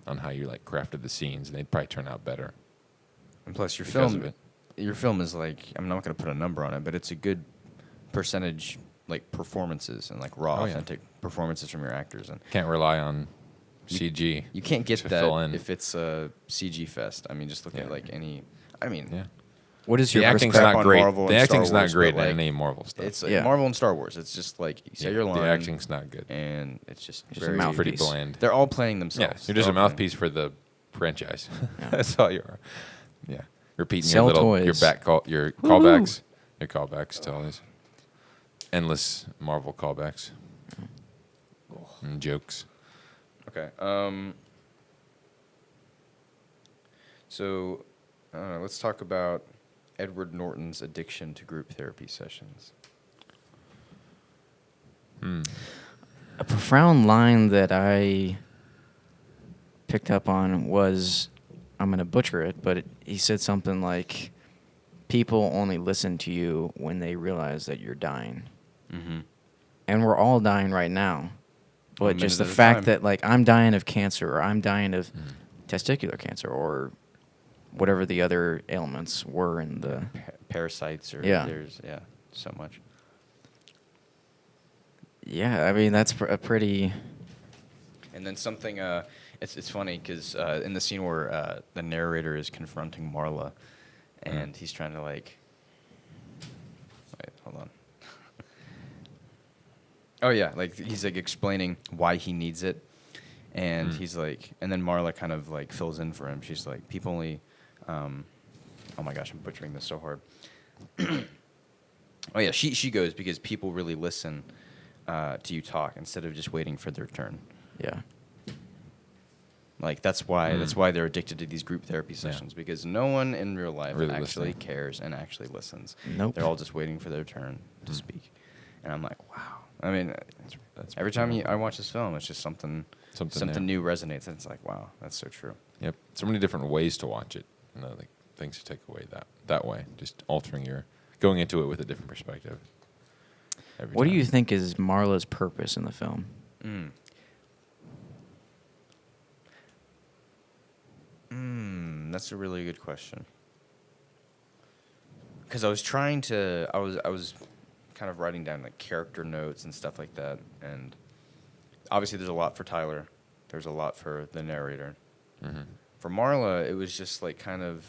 Speaker 3: on how you like crafted the scenes, and they'd probably turn out better.
Speaker 2: plus your
Speaker 3: Because of
Speaker 2: film
Speaker 3: it.
Speaker 2: your film is like I'm not going to put a number on it, but it's a good percentage like performances and like raw
Speaker 3: Oh, yeah.
Speaker 2: authentic performances from your actors and
Speaker 3: Can't rely on CG.
Speaker 2: you can't get
Speaker 3: to
Speaker 2: that
Speaker 3: fill in.
Speaker 2: if it's a CG fest. I mean, just look at
Speaker 3: Yeah.
Speaker 2: like any I mean,
Speaker 3: Yeah.
Speaker 1: What is
Speaker 3: The
Speaker 1: your
Speaker 3: acting's
Speaker 1: perspective?
Speaker 3: not
Speaker 2: on
Speaker 3: great.
Speaker 2: Marvel
Speaker 3: The
Speaker 2: and
Speaker 3: acting's
Speaker 2: Star
Speaker 3: not
Speaker 2: Wars,
Speaker 3: great
Speaker 2: but,
Speaker 3: in
Speaker 2: like,
Speaker 3: any Marvel stuff.
Speaker 2: It's like
Speaker 1: Yeah.
Speaker 2: Marvel and Star Wars. It's just like you say your line.
Speaker 3: The acting's not good.
Speaker 2: and it's just
Speaker 1: Just a
Speaker 2: very
Speaker 1: mouthpiece.
Speaker 3: Pretty bland.
Speaker 2: They're all playing
Speaker 3: Yeah,
Speaker 2: themselves.
Speaker 3: you're just
Speaker 2: They're
Speaker 3: a
Speaker 2: all
Speaker 3: mouthpiece for the franchise.
Speaker 1: Yeah.
Speaker 3: That's all you are. Yeah, repeating
Speaker 1: Sell
Speaker 3: your
Speaker 1: toys.
Speaker 3: your callbacks, to all these endless Marvel callbacks and jokes.
Speaker 2: playing. Okay. So, let's talk about Edward Norton's addiction to group therapy sessions.
Speaker 1: A profound line that I picked up on was, I'm going to butcher it, but he said something like, people only listen to you when they realize that you're dying.
Speaker 2: Mm-hmm.
Speaker 1: And we're all dying right now.
Speaker 2: One
Speaker 1: But just
Speaker 2: minute
Speaker 1: the
Speaker 2: at a
Speaker 1: fact
Speaker 2: time.
Speaker 1: that, like, I'm dying of cancer, or I'm dying of testicular cancer, or whatever the other ailments were in the...
Speaker 2: Parasites or
Speaker 1: Yeah.
Speaker 2: there's so much.
Speaker 1: Yeah, I mean, that's a pretty...
Speaker 2: And then something, it's funny because in the scene where the narrator is confronting Marla, and he's trying to like, wait, hold on. Oh yeah, like he's like explaining why he needs it, and he's like, and then Marla kind of like fills in for him. She's like, people only, oh my gosh, I'm butchering this so hard. Oh yeah, she goes because people really listen to you talk instead of just waiting for their turn.
Speaker 1: Yeah.
Speaker 2: Like that's why they're addicted to these group therapy
Speaker 3: Yeah.
Speaker 2: sessions because no one in real life
Speaker 3: Really
Speaker 2: actually
Speaker 3: listening.
Speaker 2: cares and actually listens.
Speaker 1: Nope.
Speaker 2: They're all just waiting for their turn to speak. And I'm like, wow. I mean,
Speaker 3: That's
Speaker 2: every time I watch this film, it's just something
Speaker 3: Something
Speaker 2: new resonates, and it's like, wow, that's so true.
Speaker 3: Yep, so many different ways to watch it. Like things to take away that way, just going into it with a different perspective.
Speaker 1: What do
Speaker 3: time.
Speaker 1: you think is Marla's purpose in the film?
Speaker 2: That's a really good question. Because I was trying to, I was kind of writing down like character notes and stuff like that, and obviously there's a lot for Tyler, there's a lot for the narrator.
Speaker 3: Mm-hmm.
Speaker 2: For Marla, it was just like kind of,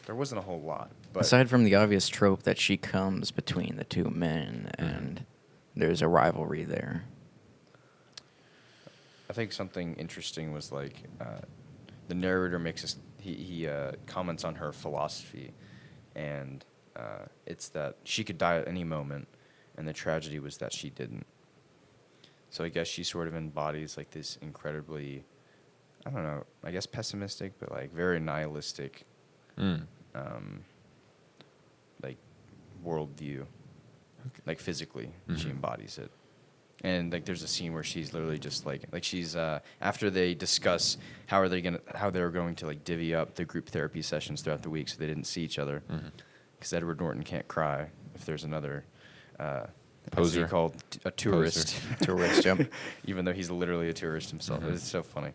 Speaker 2: there wasn't a whole lot. But
Speaker 1: Aside from the obvious trope that she comes between the two men and there's a rivalry there.
Speaker 2: I think something interesting was like the narrator makes us, he comments on her philosophy, and it's that she could die at any moment, and the tragedy was that she didn't. So I guess she sort of embodies like this incredibly, I don't know, I guess pessimistic, but like very nihilistic, like worldview. Like physically, she embodies it. And like there's a scene where she's literally just like she's after they discuss how they're going to like divvy up the group therapy sessions throughout the week so they didn't see each other, because Edward Norton can't cry if there's another
Speaker 3: Poser.
Speaker 2: as he called a tourist.
Speaker 1: Tourist, yep.
Speaker 2: Even though he's literally a tourist himself. It's so funny.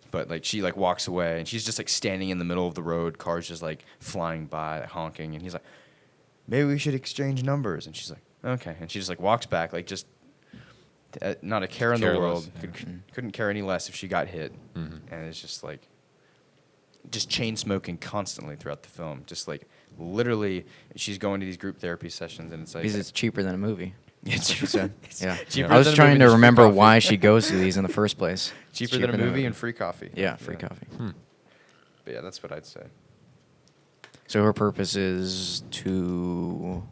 Speaker 2: But like she like walks away and she's just like standing in the middle of the road, cars just like flying by, honking, and he's like, maybe we should exchange numbers, and she's like, okay, and she just like walks back, like just not a care in the
Speaker 3: Careless,
Speaker 2: world.
Speaker 3: yeah.
Speaker 2: Couldn't care any less if she got hit, and it's just like, just chain smoking constantly throughout the film. Just like literally, she's going to these group therapy sessions, and it's like
Speaker 1: Because it's cheaper than a movie.
Speaker 2: it's
Speaker 1: She said.
Speaker 2: it's
Speaker 1: Yeah.
Speaker 2: cheaper
Speaker 1: I was
Speaker 2: than a
Speaker 1: trying
Speaker 2: movie,
Speaker 1: to
Speaker 2: just free
Speaker 1: remember
Speaker 2: coffee.
Speaker 1: why she goes to these in the first place. It's
Speaker 2: cheaper than a movie and
Speaker 1: movie.
Speaker 2: free coffee.
Speaker 1: Yeah, free coffee.
Speaker 2: But yeah, that's what I'd say.
Speaker 1: So her purpose is to...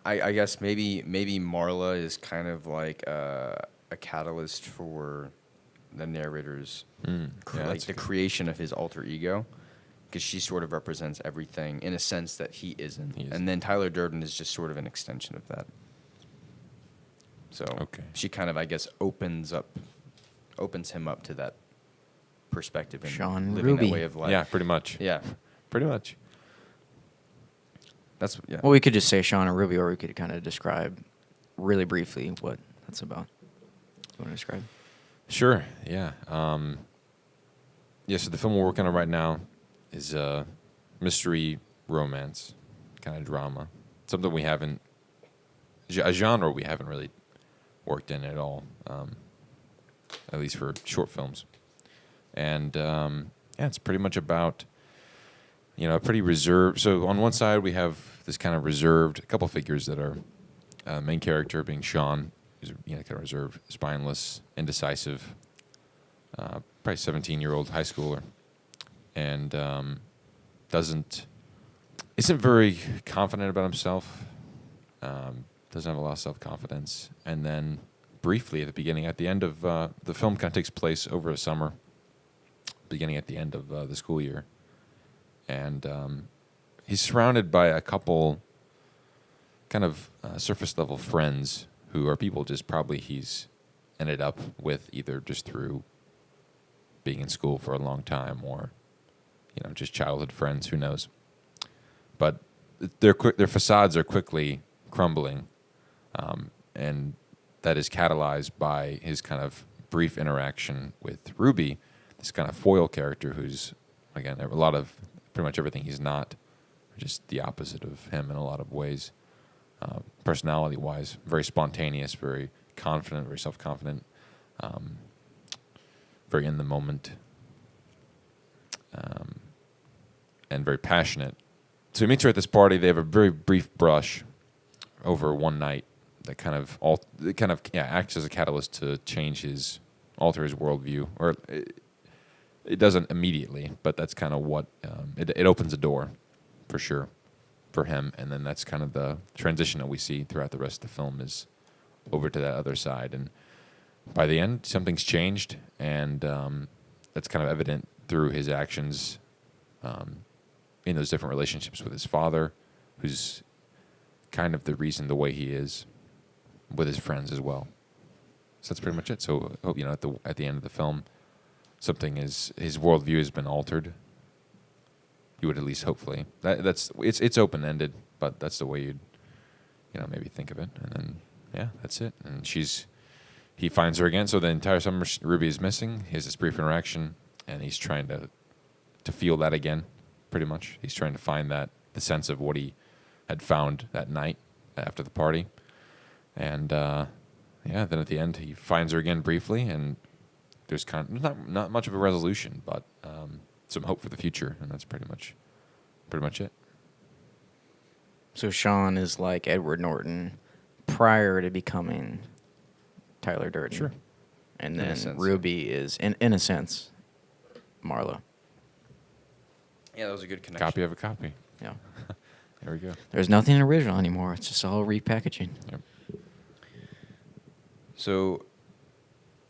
Speaker 2: I guess maybe Marla is kind of like a catalyst for the narrator's like the creation of his alter ego, because she sort of represents everything in a sense that he isn't. And then Tyler Durden is just sort of an extension of that. So she kind of, I guess, opens him up to that perspective and
Speaker 1: Sean
Speaker 2: living
Speaker 1: Ruby.
Speaker 2: that way of life.
Speaker 3: Yeah, pretty much.
Speaker 2: Yeah.
Speaker 3: Pretty much.
Speaker 2: That's yeah.
Speaker 1: Well, we could just say Sean and Ruby, or we could kind of describe really briefly what that's about. You want to describe?
Speaker 3: Sure. Yeah. So the film we're working on right now is a mystery romance kind of drama. Something we haven't, a genre we haven't really worked in at all, at least for short films. And it's pretty much about, a pretty reserved. So on one side we have this kind of reserved couple figures that are main character being Sean, who's kind of reserved, spineless, indecisive, probably 17-year-old high schooler, and isn't very confident about himself. Doesn't have a lot of self-confidence, and then briefly at the end of the film, kind of takes place over a summer, beginning at the end of the school year, and he's surrounded by a couple kind of surface level friends who are people just probably he's ended up with either just through being in school for a long time or just childhood friends, who knows. But their facades are quickly crumbling, and that is catalyzed by his kind of brief interaction with Ruby, this kind of foil character who's, again, pretty much everything he's not, just the opposite of him in a lot of ways, personality-wise. Very spontaneous, very confident, very self-confident, very in the moment, and very passionate. So he meets her at this party. They have a very brief brush over one night that kind of acts as a catalyst to alter his worldview. Or it doesn't immediately, but that's kind of what it opens a door, for sure, for him. And then that's kind of the transition that we see throughout the rest of the film is over to that other side. And by the end, something's changed, and that's kind of evident through his actions in those different relationships with his father, who's kind of the reason the way he is, with his friends as well. So that's pretty much it. So I hope at the end of the film, his worldview has been altered. You would at least hopefully it's open ended, but that's the way you'd maybe think of it. And then that's it. And he finds her again. So the entire summer Ruby is missing. He has this brief interaction, and he's trying to feel that again. Pretty much, he's trying to find the sense of what he had found that night after the party, and then at the end he finds her again briefly, and there's kind of not much of a resolution, but some hope for the future, and that's pretty much it.
Speaker 1: So Sean is like Edward Norton prior to becoming Tyler Durden.
Speaker 2: Sure.
Speaker 1: And
Speaker 2: In a
Speaker 1: then
Speaker 2: sense.
Speaker 1: Ruby is, in a sense, Marla.
Speaker 2: Yeah, that was a good connection.
Speaker 3: Copy of a copy.
Speaker 1: Yeah.
Speaker 3: There we go.
Speaker 1: There's nothing original anymore. It's just all repackaging.
Speaker 3: Yep.
Speaker 2: So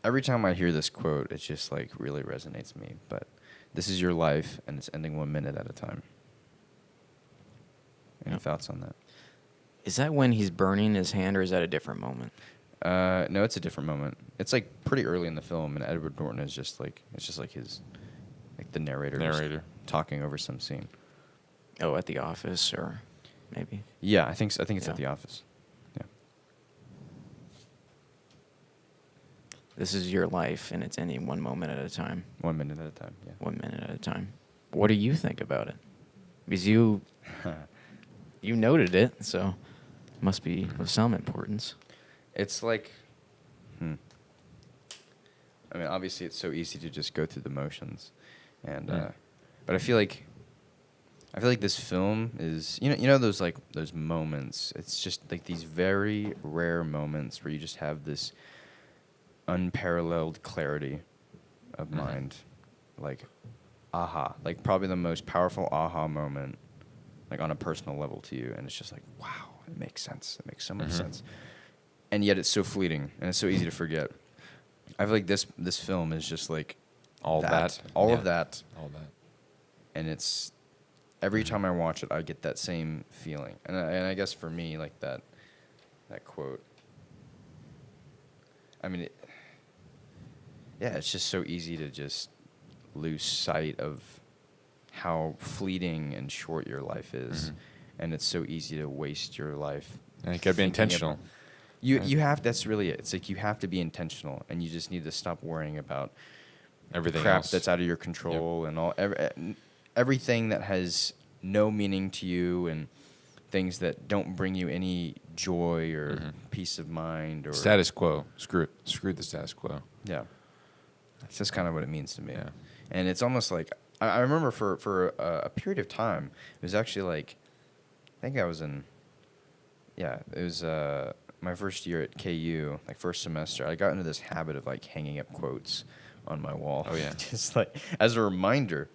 Speaker 2: every time I hear this quote, it just like really resonates with me. But this is your life, and it's ending 1 minute at a time. Any thoughts on that?
Speaker 1: Is that when he's burning his hand, or is that a different moment?
Speaker 2: No, it's a different moment. It's like pretty early in the film, and Edward Norton is just like his, like the narrator.
Speaker 3: Narrator.
Speaker 2: Talking over some scene.
Speaker 1: Oh, at the office, or maybe.
Speaker 2: Yeah, I think it's
Speaker 1: Yeah.
Speaker 2: at the office. Yeah.
Speaker 1: This is your life, and it's ending 1 moment at a time.
Speaker 2: 1 minute at a time. Yeah.
Speaker 1: 1 minute at a time. What do you think about it? Because you noted it, so it must be of some importance.
Speaker 2: It's like, I mean, obviously, it's so easy to just go through the motions, and but I feel like this film is, those moments. It's just like these very rare moments where you just have this unparalleled clarity of mind, like aha, like probably the most powerful aha moment, like on a personal level to you, and it's just like, wow, it makes sense. It makes so much sense. And yet it's so fleeting, and it's so easy to forget. I feel like this film is just like
Speaker 3: All that.
Speaker 2: all
Speaker 3: Yeah.
Speaker 2: of that,
Speaker 3: All that.
Speaker 2: and it's every time I watch it, I get that same feeling. And I guess for me, like that quote. I mean, it's just so easy to just lose sight of how fleeting and short your life is, and it's so easy to waste your life.
Speaker 3: And it got to be
Speaker 2: thinking
Speaker 3: intentional.
Speaker 2: about- You have, that's really it. It's like you have to be intentional, and you just need to stop worrying about
Speaker 3: Everything
Speaker 2: crap
Speaker 3: else.
Speaker 2: that's out of your control and everything that has no meaning to you, and things that don't bring you any joy or peace of mind or
Speaker 3: Status quo. Screw it. Screw the status quo.
Speaker 2: Yeah, that's just kind of what it means to me.
Speaker 3: Yeah.
Speaker 2: And it's almost like I remember for a period of time, it was actually like, I think I was in, yeah, it was my first year at KU, like first semester. I got into this habit of like hanging up quotes on my wall.
Speaker 3: Oh, yeah.
Speaker 2: Just like as a reminder.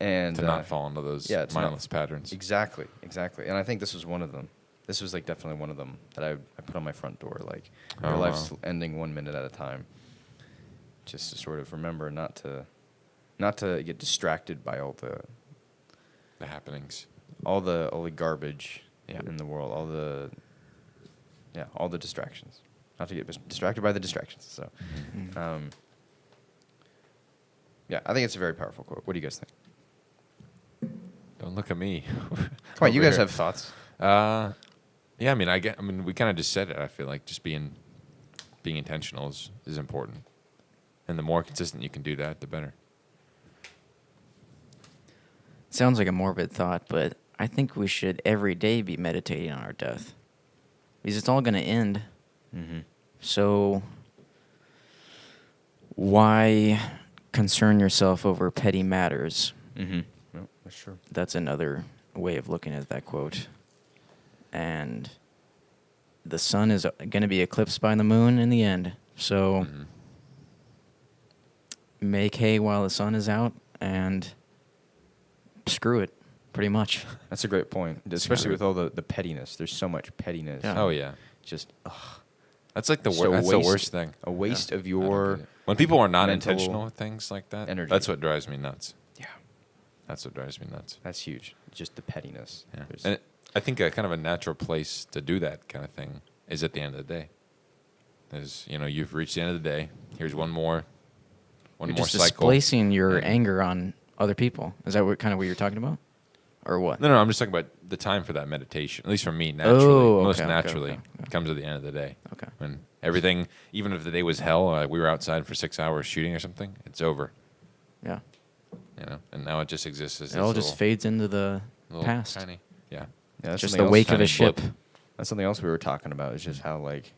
Speaker 2: And
Speaker 3: To not fall into those mindless patterns.
Speaker 2: Exactly. And I think this was one of them. This was like definitely one of them that I put on my front door. Like, your life's ending 1 minute at a time. Just to sort of remember not to get distracted by all the
Speaker 3: happenings,
Speaker 2: all the garbage
Speaker 3: Yeah.
Speaker 2: in the world, all the distractions. Not to get distracted by the distractions. So, yeah, I think it's a very powerful quote. What do you guys think?
Speaker 3: Don't look at me.
Speaker 2: Come on, you
Speaker 3: Over
Speaker 2: guys
Speaker 3: here.
Speaker 2: have thoughts.
Speaker 3: Yeah, I mean, we kind of just said it. I feel like just being intentional is important, and the more consistent you can do that, the better.
Speaker 1: Sounds like a morbid thought, but I think we should every day be meditating on our death. Because it's all going to end.
Speaker 2: Mm-hmm.
Speaker 1: So why concern yourself over petty matters?
Speaker 2: Mm-hmm. No, that's true.
Speaker 1: That's another way of looking at that quote. And the sun is going to be eclipsed by the moon in the end. So make hay while the sun is out and screw it, pretty much.
Speaker 2: That's a great point, especially with all the pettiness. There's so much pettiness.
Speaker 1: Yeah.
Speaker 3: Oh yeah,
Speaker 2: Just
Speaker 3: that's like the
Speaker 2: Just a
Speaker 3: that's the
Speaker 2: waste-
Speaker 3: worst thing.
Speaker 2: a waste of
Speaker 3: I don't
Speaker 2: your
Speaker 3: get it. When people are not
Speaker 2: mental
Speaker 3: intentional with things like that.
Speaker 2: energy.
Speaker 3: That's what drives me nuts.
Speaker 2: yeah.
Speaker 3: That's what drives me nuts.
Speaker 2: That's huge. Just the pettiness.
Speaker 3: Yeah.
Speaker 2: There's-
Speaker 3: And I think a kind of a natural place to do that kind of thing is at the end of the day. Is you've reached the end of the day. Here's one more
Speaker 1: You're just
Speaker 3: cycle.
Speaker 1: displacing your
Speaker 3: And-
Speaker 1: anger on other people. Is that kind of what you're talking about? Or what?
Speaker 3: No, I'm just talking about the time for that meditation. At least for me, naturally,
Speaker 1: Oh,
Speaker 3: most
Speaker 1: okay,
Speaker 3: naturally,
Speaker 1: okay.
Speaker 3: it comes at the end of the day.
Speaker 1: Okay.
Speaker 3: When everything, even if the day was hell, we were outside for 6 hours shooting or something, it's over.
Speaker 1: Yeah.
Speaker 3: And now it just exists as
Speaker 1: It all just fades into the
Speaker 3: little
Speaker 1: past.
Speaker 3: tiny, yeah.
Speaker 2: yeah, that's
Speaker 1: Just
Speaker 2: something
Speaker 1: the
Speaker 2: else-
Speaker 1: wake of
Speaker 3: tiny
Speaker 1: a ship.
Speaker 3: blip.
Speaker 2: That's something else we were talking about. Is just how like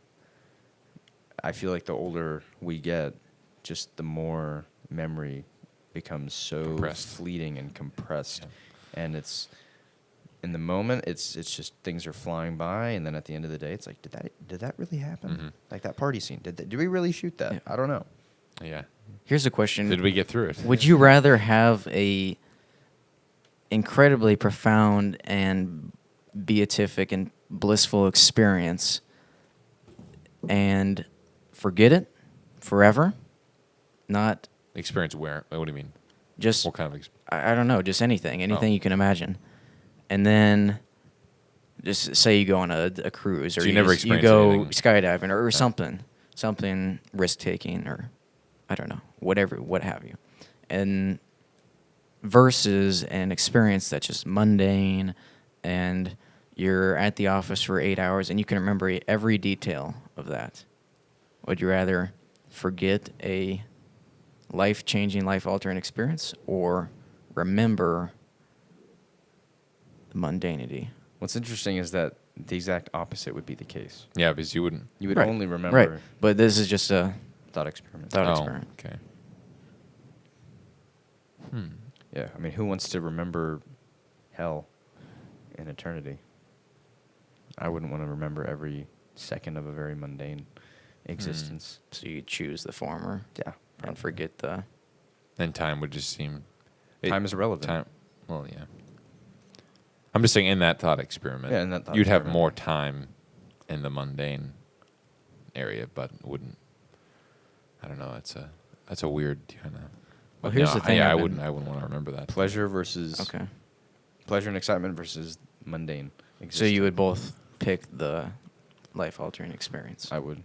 Speaker 2: I feel like the older we get, just the more memory becomes so
Speaker 3: Compressed.
Speaker 2: fleeting and compressed,
Speaker 3: Yeah.
Speaker 2: and it's in the moment. It's just things are flying by, and then at the end of the day, it's like, did that really happen?
Speaker 3: Mhm.
Speaker 2: Like that party scene. Did we really shoot that?
Speaker 1: Yeah.
Speaker 2: I don't know.
Speaker 3: Yeah.
Speaker 1: Here's a question.
Speaker 3: Did we get through it?
Speaker 1: Would you rather have a incredibly profound and beatific and blissful experience and forget it forever? Not
Speaker 3: Experience where? What do you mean?
Speaker 1: just,
Speaker 3: What kind of experience?
Speaker 1: I don't know, just anything
Speaker 3: Oh.
Speaker 1: you can imagine. And then just say you go on a cruise or
Speaker 3: So you never
Speaker 1: just- you
Speaker 3: experience
Speaker 1: go
Speaker 3: anything.
Speaker 1: skydiving or something risk-taking or I don't know, whatever, what have you. And versus an experience that's just mundane and you're at the office for 8 hours and you can remember every detail of that. Would you rather forget a life-changing, life-altering experience or remember the mundanity?
Speaker 2: What's interesting is that the exact opposite would be the case.
Speaker 3: Yeah, because you wouldn't.
Speaker 2: You would
Speaker 1: Right.
Speaker 2: only remember
Speaker 1: Right, but this is just a
Speaker 2: thought experiment.
Speaker 1: thought
Speaker 3: Oh,
Speaker 1: experiment.
Speaker 3: okay.
Speaker 2: Yeah, I mean, who wants to remember hell in eternity? I wouldn't want to remember every second of a very mundane existence.
Speaker 1: So you choose the former
Speaker 2: Yeah,
Speaker 1: and forget the...
Speaker 3: Then time would just seem.
Speaker 2: Time is irrelevant.
Speaker 3: Time. Well, yeah. I'm just saying, in that thought experiment,
Speaker 2: Yeah, in that thought
Speaker 3: you'd have
Speaker 2: experiment.
Speaker 3: more time in the mundane area, but wouldn't. I don't know. That's a weird kind of.
Speaker 1: Well, here's the thing,
Speaker 3: Yeah, I
Speaker 1: Evan.
Speaker 3: wouldn't want to remember that.
Speaker 2: Pleasure versus
Speaker 1: Okay.
Speaker 2: pleasure and excitement versus mundane.
Speaker 1: So
Speaker 2: existence.
Speaker 1: you would both pick the life-altering experience?
Speaker 2: I would.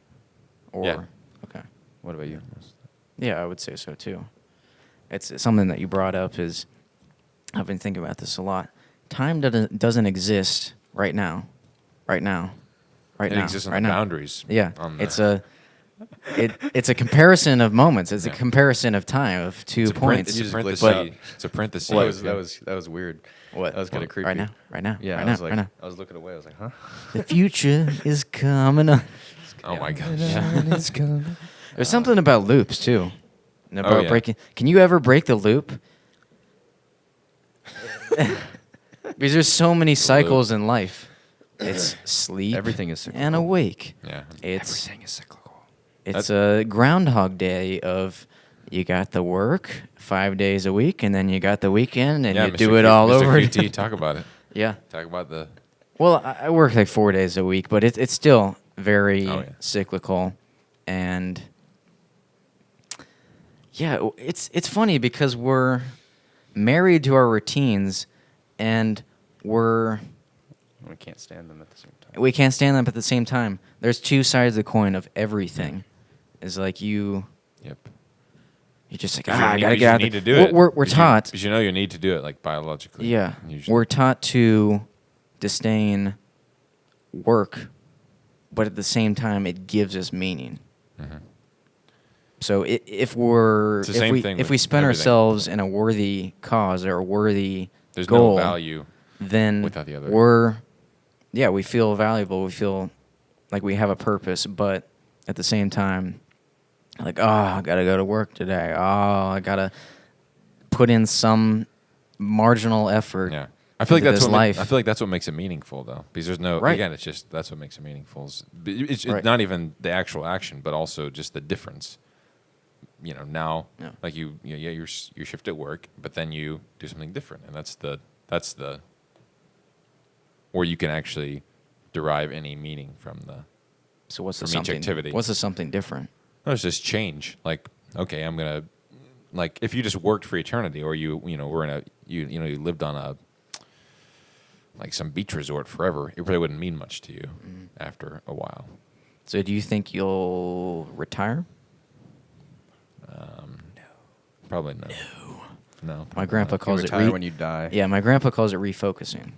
Speaker 1: Or...
Speaker 3: Yeah.
Speaker 1: Okay.
Speaker 2: What about you?
Speaker 1: Yeah, I would say so too. It's something that you brought up is I've been thinking about this a lot. Time doesn't exist right now. Right now. Right
Speaker 3: It
Speaker 1: now.
Speaker 3: exists on
Speaker 1: right
Speaker 3: the
Speaker 1: now.
Speaker 3: boundaries.
Speaker 1: Yeah.
Speaker 3: on
Speaker 1: It's
Speaker 3: the-
Speaker 1: a comparison of moments. It's
Speaker 3: Yeah.
Speaker 1: a comparison of time of 2
Speaker 3: It's a print-
Speaker 1: points.
Speaker 3: It's
Speaker 2: You
Speaker 3: a
Speaker 2: just
Speaker 3: parenthesis.
Speaker 2: glitched out.
Speaker 3: It's a parenthesis.
Speaker 2: Well, that was weird.
Speaker 1: What?
Speaker 2: That was kind of creepy.
Speaker 1: Right now. Right now.
Speaker 2: Yeah,
Speaker 1: Right
Speaker 2: I
Speaker 1: now.
Speaker 2: was like,
Speaker 1: right now.
Speaker 2: I was looking away. I was like, huh?
Speaker 1: The future is coming up.
Speaker 3: Oh my gosh.
Speaker 1: There's something about loops too. About
Speaker 3: yeah.
Speaker 1: breaking. Can you ever break the loop? Because there's so many cycles in life. It's sleep,
Speaker 2: Everything is cyclical.
Speaker 1: and awake.
Speaker 3: Yeah.
Speaker 1: It's
Speaker 2: Everything is cyclical.
Speaker 1: it's a Groundhog Day of you got the work 5 days a week, and then you got the weekend, and
Speaker 3: yeah,
Speaker 1: you
Speaker 3: Mr.
Speaker 1: do it all
Speaker 3: Mr.
Speaker 1: over.
Speaker 3: QT, talk about it.
Speaker 1: Yeah.
Speaker 3: Talk about the.
Speaker 1: Well, I work like 4 days a week, but it's still very
Speaker 3: Oh, yeah.
Speaker 1: cyclical, and yeah, it's funny because we're married to our routines, and
Speaker 2: We can't stand them at the same time.
Speaker 1: we can't stand them at the same time. There's two sides of the coin of everything. Is like you're
Speaker 3: Yep.
Speaker 1: just like,
Speaker 3: Because you
Speaker 1: I
Speaker 3: need-
Speaker 1: gotta
Speaker 3: because
Speaker 1: get
Speaker 3: you
Speaker 1: out.
Speaker 3: need to do it.
Speaker 1: We're
Speaker 3: Because
Speaker 1: taught.
Speaker 3: Because you know you need to do it, like biologically.
Speaker 1: Yeah,
Speaker 3: Usually.
Speaker 1: we're taught to disdain work, but at the same time, it gives us meaning.
Speaker 3: Mhm.
Speaker 1: So if we're
Speaker 3: It's the same thing
Speaker 1: if
Speaker 3: with
Speaker 1: we spend
Speaker 3: everything.
Speaker 1: ourselves in a worthy cause or a worthy
Speaker 3: There's
Speaker 1: goal,
Speaker 3: no value.
Speaker 1: then
Speaker 3: without the other.
Speaker 1: we feel valuable. We feel like we have a purpose, but at the same time, like, oh, I gotta go to work today. Oh, I gotta put in some marginal effort.
Speaker 3: Yeah. I feel like
Speaker 1: into
Speaker 3: that's
Speaker 1: this
Speaker 3: what
Speaker 1: life.
Speaker 3: I feel like that's what makes it meaningful, though, because there's no
Speaker 1: Right.
Speaker 3: again. It's just that's what makes it meaningful. It's
Speaker 1: Right.
Speaker 3: not even the actual action, but also just the difference. You know, now
Speaker 1: Yeah.
Speaker 3: like you shift at work, but then you do something different, and that's the where you can actually derive any meaning from the.
Speaker 1: So what's the
Speaker 3: From each
Speaker 1: something?
Speaker 3: activity.
Speaker 1: What's the something different?
Speaker 3: No, it's just change. Like, okay, I'm gonna, like, if you just worked for eternity, or you were in you lived on a, like some beach resort forever, it really wouldn't mean much to you after a while.
Speaker 1: So do you think you'll retire?
Speaker 3: Probably no. No.
Speaker 1: My grandpa
Speaker 2: You
Speaker 1: calls it
Speaker 2: retire when you die.
Speaker 1: yeah. My grandpa calls it refocusing.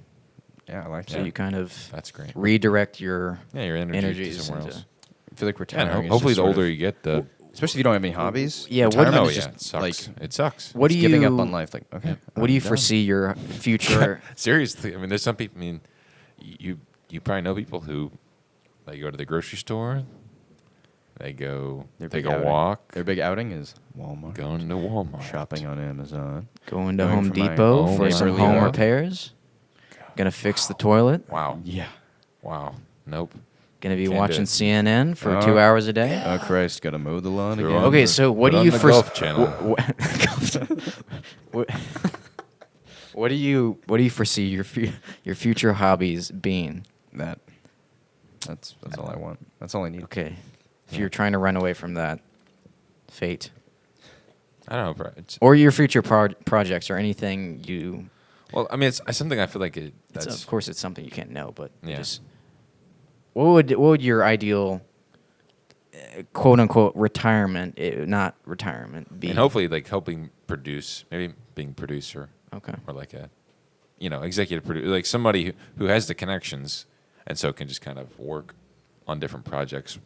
Speaker 2: Yeah, I like
Speaker 1: So
Speaker 2: that.
Speaker 1: you kind of
Speaker 3: That's great.
Speaker 1: redirect your
Speaker 3: Yeah, your energy
Speaker 1: energies
Speaker 3: to somewhere
Speaker 1: into-
Speaker 3: else.
Speaker 2: I feel like
Speaker 3: Yeah,
Speaker 2: retiring.
Speaker 3: and
Speaker 2: is
Speaker 3: hopefully
Speaker 2: just
Speaker 3: the
Speaker 2: sort
Speaker 3: older
Speaker 2: of-
Speaker 3: you get, the
Speaker 2: especially if you don't have any hobbies.
Speaker 1: Yeah, what-
Speaker 2: retirement
Speaker 3: oh
Speaker 2: is
Speaker 3: yeah,
Speaker 2: just
Speaker 3: it sucks.
Speaker 2: like
Speaker 3: It sucks.
Speaker 1: What do
Speaker 2: it's
Speaker 1: you
Speaker 2: giving up on life. Like, okay,
Speaker 1: What do you
Speaker 2: I'm done.
Speaker 1: foresee your future?
Speaker 3: Seriously, I mean, there's some people. I mean, you probably know people who they go to the grocery store, they go
Speaker 2: Their
Speaker 3: take
Speaker 2: big
Speaker 3: a
Speaker 2: outing.
Speaker 3: walk,
Speaker 2: Their big outing is Walmart.
Speaker 3: going to Walmart,
Speaker 2: Shopping on Amazon.
Speaker 1: Going to
Speaker 2: Going
Speaker 1: Home
Speaker 2: for my
Speaker 1: Depot
Speaker 3: own
Speaker 1: for some
Speaker 2: neighborly
Speaker 1: home
Speaker 2: walk.
Speaker 1: repairs. Gonna fix the toilet.
Speaker 3: Wow,
Speaker 2: Yeah.
Speaker 3: wow, nope.
Speaker 1: Gonna be
Speaker 3: Can't do
Speaker 1: watching
Speaker 3: it.
Speaker 1: CNN for
Speaker 2: Oh.
Speaker 1: 2 hours a day.
Speaker 2: Oh Christ! Gotta mow the lawn
Speaker 3: Throw
Speaker 2: again.
Speaker 3: on
Speaker 1: Okay,
Speaker 3: the-
Speaker 1: so what
Speaker 3: put
Speaker 1: do
Speaker 3: on
Speaker 1: you
Speaker 3: the
Speaker 1: foresee?
Speaker 3: Golf Channel.
Speaker 1: What do you foresee your future hobbies being?
Speaker 2: That's all I want. That's all I need.
Speaker 1: Okay, if
Speaker 3: Yeah.
Speaker 1: you're trying to run away from that fate,
Speaker 3: I don't know, bro.
Speaker 1: or your future projects, or anything you.
Speaker 3: Well, I mean, it's something I feel like
Speaker 1: It's,
Speaker 3: that's
Speaker 1: of course, it's something you can't know, but
Speaker 3: Yeah.
Speaker 1: just what would your ideal quote unquote retirement, not retirement, be?
Speaker 3: and hopefully like helping produce, maybe being producer
Speaker 1: Okay.
Speaker 3: or like a, executive producer, like somebody who has the connections and so can just kind of work on different projects,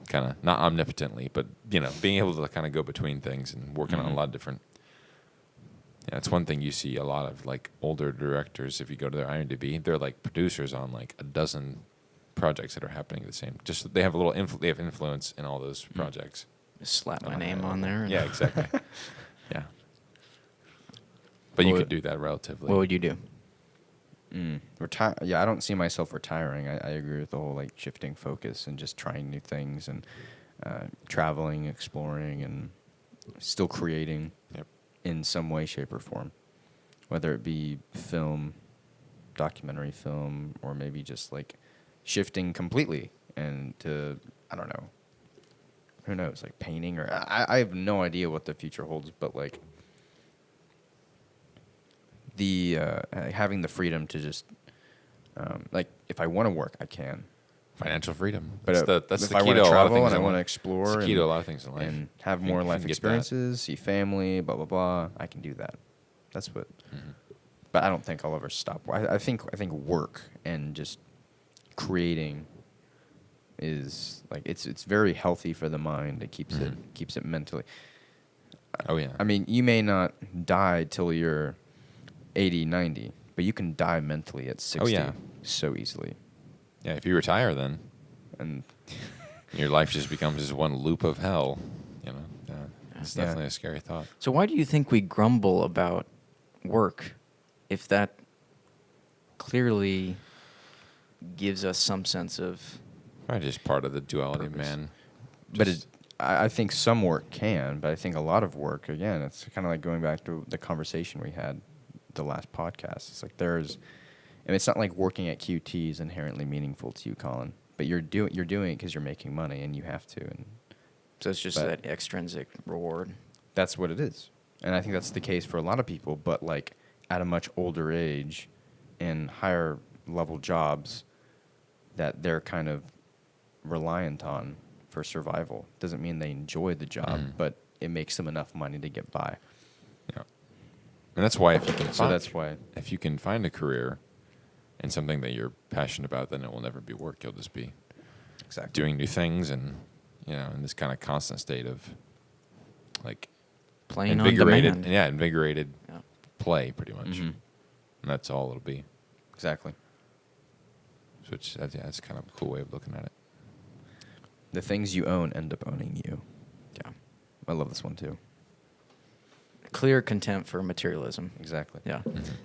Speaker 3: kind of not omnipotently, but being able to kind of go between things and working on a lot of different. Yeah, it's one thing you see a lot of like older directors. If you go to their IMDb, they're like producers on like a dozen projects that are happening the same. Just they have a little they have influence in all those projects.
Speaker 1: Just slap my
Speaker 3: Oh,
Speaker 1: name on there. and-
Speaker 3: Yeah, exactly. Yeah, but you
Speaker 1: What-
Speaker 3: could do that relatively.
Speaker 1: What would you do?
Speaker 2: Retire. Yeah, I don't see myself retiring. I agree with the whole like shifting focus and just trying new things and traveling, exploring, and still creating
Speaker 3: Yep.
Speaker 2: in some way, shape, or form. Whether it be film, documentary film, or maybe just like shifting completely and to, I don't know, who knows, like painting or I have no idea what the future holds, but like the having the freedom to just like if I want to work, I can.
Speaker 3: Financial freedom.
Speaker 2: But
Speaker 3: That's
Speaker 2: if
Speaker 3: the
Speaker 2: I
Speaker 3: key
Speaker 2: want
Speaker 3: to
Speaker 2: to
Speaker 3: a lot of
Speaker 2: travel
Speaker 3: things
Speaker 2: and I
Speaker 3: in
Speaker 2: want to
Speaker 3: life.
Speaker 2: explore
Speaker 3: It's the key
Speaker 2: and,
Speaker 3: to a lot of things in life.
Speaker 2: and have
Speaker 3: If
Speaker 2: more
Speaker 3: you
Speaker 2: life
Speaker 3: can get that.
Speaker 2: experiences, see family, blah blah blah, I can do that. That's what.
Speaker 3: Mhm.
Speaker 2: But I don't think I'll ever stop. I think work and just creating is like it's very healthy for the mind. It keeps it mentally.
Speaker 3: Oh yeah.
Speaker 2: I mean, you may not die till you're 80, 90, but you can die mentally at 60
Speaker 3: yeah.
Speaker 2: so easily.
Speaker 3: Yeah, if you retire, then
Speaker 2: And
Speaker 3: your life just becomes this one loop of hell. Yeah, it's
Speaker 2: Yeah.
Speaker 3: definitely a scary thought.
Speaker 1: So why do you think we grumble about work, if that clearly gives us some sense of
Speaker 3: Probably just part of the duality of
Speaker 1: Purpose.
Speaker 3: man.
Speaker 2: But
Speaker 3: Just-
Speaker 2: I think some work can, but I think a lot of work, again, it's kind of like going back to the conversation we had the last podcast. It's like it's not like working at QT is inherently meaningful to you, Colin, but you're doing it because you're making money and you have to, and
Speaker 1: so it's just
Speaker 2: But-
Speaker 1: that extrinsic reward.
Speaker 2: that's what it is. And I think that's the case for a lot of people, but like at a much older age in higher level jobs that they're kind of reliant on for survival. Doesn't mean they enjoy the job, but it makes them enough money to get by.
Speaker 3: Yeah. And that's why if you can
Speaker 2: So that's why.
Speaker 3: if you can find a career in something that you're passionate about, then it will never be work. You'll just be
Speaker 2: Exactly.
Speaker 3: doing new things and, in this kind of constant state of like
Speaker 1: Playing on
Speaker 3: invigorated,
Speaker 1: demand.
Speaker 3: invigorated
Speaker 1: Yeah.
Speaker 3: play pretty much.
Speaker 2: Mhm.
Speaker 3: And that's all it'll be.
Speaker 2: Exactly.
Speaker 3: So that's kind of a cool way of looking at it.
Speaker 2: The things you own end up owning you.
Speaker 1: Yeah.
Speaker 2: I love this one too.
Speaker 1: Clear contempt for materialism.
Speaker 2: Exactly.
Speaker 1: Yeah.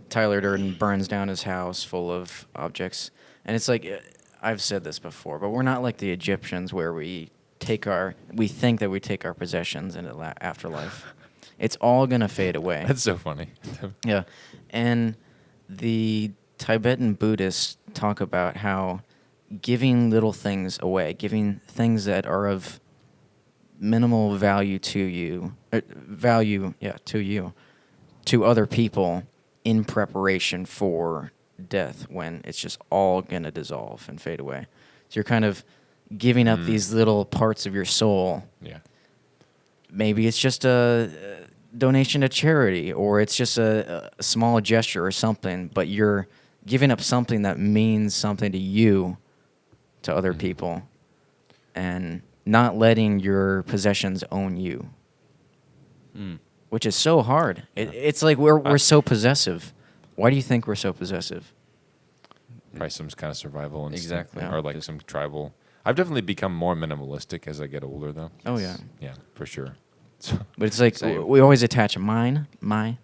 Speaker 1: Tyler Durden burns down his house full of objects. And it's like, I've said this before, but we're not like the Egyptians where we think that we take our possessions into afterlife. It's all going to fade away.
Speaker 3: That's so funny.
Speaker 1: Yeah. And the Tibetan Buddhists talk about how giving little things away, giving things that are of minimal value to you, to other people in preparation for death when it's just all going to dissolve and fade away. So you're kind of giving up these little parts of your soul.
Speaker 3: Yeah.
Speaker 1: Maybe it's just a donation to charity, or it's just a small gesture or something, but you're giving up something that means something to you, to other people, and not letting your possessions own you, which is so hard. It's like we're so possessive. Why do you think we're so possessive?
Speaker 3: Probably some kind of survival instinct.
Speaker 2: Exactly.
Speaker 3: Or like some tribal. I've definitely become more minimalistic as I get older, though.
Speaker 1: Oh, yeah.
Speaker 3: Yeah, for sure. So,
Speaker 1: But it's like
Speaker 2: Same.
Speaker 1: we always attach mine, my.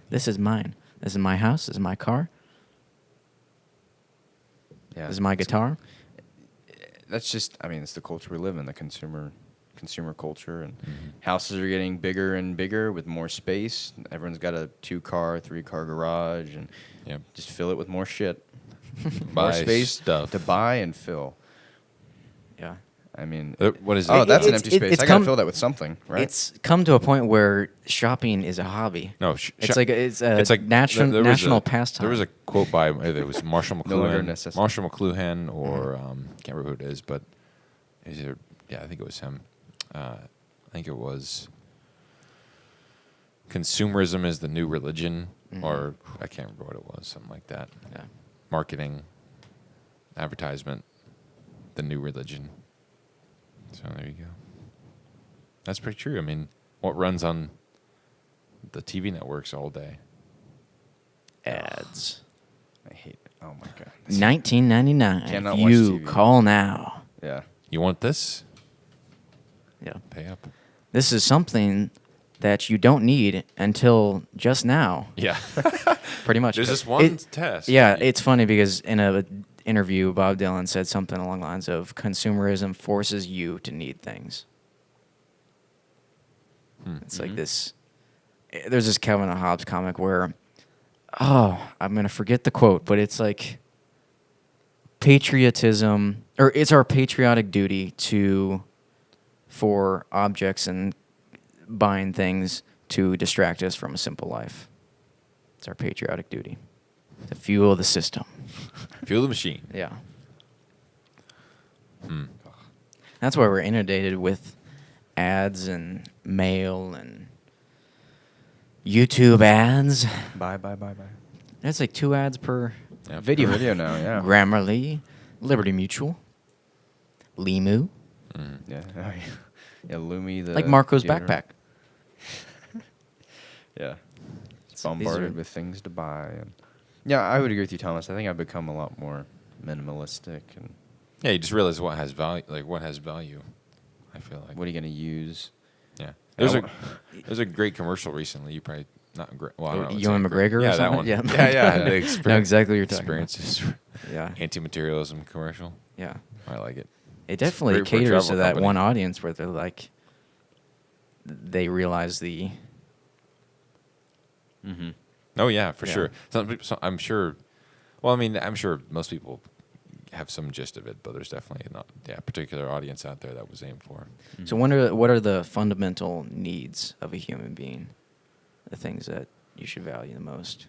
Speaker 1: This is mine. This is my house. This is my car.
Speaker 2: Yeah.
Speaker 1: This is my guitar.
Speaker 2: That's just, it's the culture we live in, the consumer culture, and houses are getting bigger and bigger with more space. Everyone's got a 2-car, 3-car garage, and
Speaker 3: Yep.
Speaker 2: just fill it with more shit.
Speaker 3: Buy
Speaker 2: More space
Speaker 3: stuff.
Speaker 2: to buy and fill.
Speaker 1: Yeah.
Speaker 3: What is it?
Speaker 2: Oh, that's an
Speaker 1: It's-
Speaker 2: empty space.
Speaker 1: it's
Speaker 2: I gotta
Speaker 1: come-
Speaker 2: fill that with something, right?
Speaker 1: It's come to a point where shopping is a hobby.
Speaker 3: No,
Speaker 1: It's like a
Speaker 3: national
Speaker 1: national pastime.
Speaker 3: There was a quote by it was Marshall
Speaker 2: No longer a
Speaker 3: McLuhan,
Speaker 2: necessity.
Speaker 3: Marshall McLuhan, or can't remember who it is, but I think it was him. I think it was consumerism is the new religion, or I can't remember what it was, something like that.
Speaker 1: Yeah.
Speaker 3: Marketing, advertisement, the new religion. So there you go. That's pretty true. I mean, what runs on the TV networks all day?
Speaker 1: Ads.
Speaker 2: I hate it. Oh my god.
Speaker 1: $19.99.
Speaker 2: Cannot watch
Speaker 1: You
Speaker 2: TV.
Speaker 1: call now.
Speaker 2: Yeah.
Speaker 3: You want this?
Speaker 1: Yeah.
Speaker 3: Pay up.
Speaker 1: This is something that you don't need until just now.
Speaker 3: Yeah.
Speaker 1: Pretty much.
Speaker 3: There's this one
Speaker 1: It-
Speaker 3: test.
Speaker 1: Yeah, it's funny because in a interview, Bob Dylan said something along the lines of consumerism forces you to need things. It's like this. There's this Calvin and Hobbes comic where, I'm gonna forget the quote, but it's like patriotism, or it's our patriotic duty for objects and buying things to distract us from a simple life. It's our patriotic duty to fuel the system.
Speaker 3: Fuel the machine.
Speaker 1: Yeah. That's why we're inundated with ads and mail and YouTube ads.
Speaker 2: Bye.
Speaker 1: That's like 2 ads per
Speaker 3: Yeah.
Speaker 1: video.
Speaker 2: Video now, yeah.
Speaker 1: Grammarly, Liberty Mutual, Limu,
Speaker 2: Yeah. Yeah, Lumi, the
Speaker 1: like Marco's
Speaker 2: deodorant.
Speaker 1: backpack.
Speaker 2: Yeah. It's
Speaker 1: So these
Speaker 2: bombarded
Speaker 1: are-
Speaker 2: with things to buy. And yeah, I would agree with you, Thomas. I think I've become a lot more minimalistic. And
Speaker 3: Yeah, you just realize what has value. Like what has value. I feel like.
Speaker 2: what are you going to use?
Speaker 3: Yeah.
Speaker 2: I
Speaker 3: There's
Speaker 2: wa-
Speaker 3: a great commercial recently. You probably not great. Well, I don't know. It's
Speaker 1: Ewan
Speaker 3: like
Speaker 1: McGregor or
Speaker 3: yeah, that
Speaker 1: something?
Speaker 3: one.
Speaker 1: Yeah.
Speaker 3: yeah. The
Speaker 1: Know exactly what you're talking about.
Speaker 3: experiences.
Speaker 1: Yeah.
Speaker 3: Anti-materialism commercial.
Speaker 1: Yeah.
Speaker 3: I like it.
Speaker 1: It definitely
Speaker 3: great for a
Speaker 1: caters to
Speaker 3: travel
Speaker 1: that
Speaker 3: company.
Speaker 1: one audience where they're like, they realize the.
Speaker 2: Mm-hmm.
Speaker 3: Oh yeah, for
Speaker 1: Yeah.
Speaker 3: sure. Some people, I'm sure. Well, I mean, I'm sure most people have some gist of it, but there's definitely not a particular audience out there that was aimed for.
Speaker 1: So what are the fundamental needs of a human being? The things that you should value the most.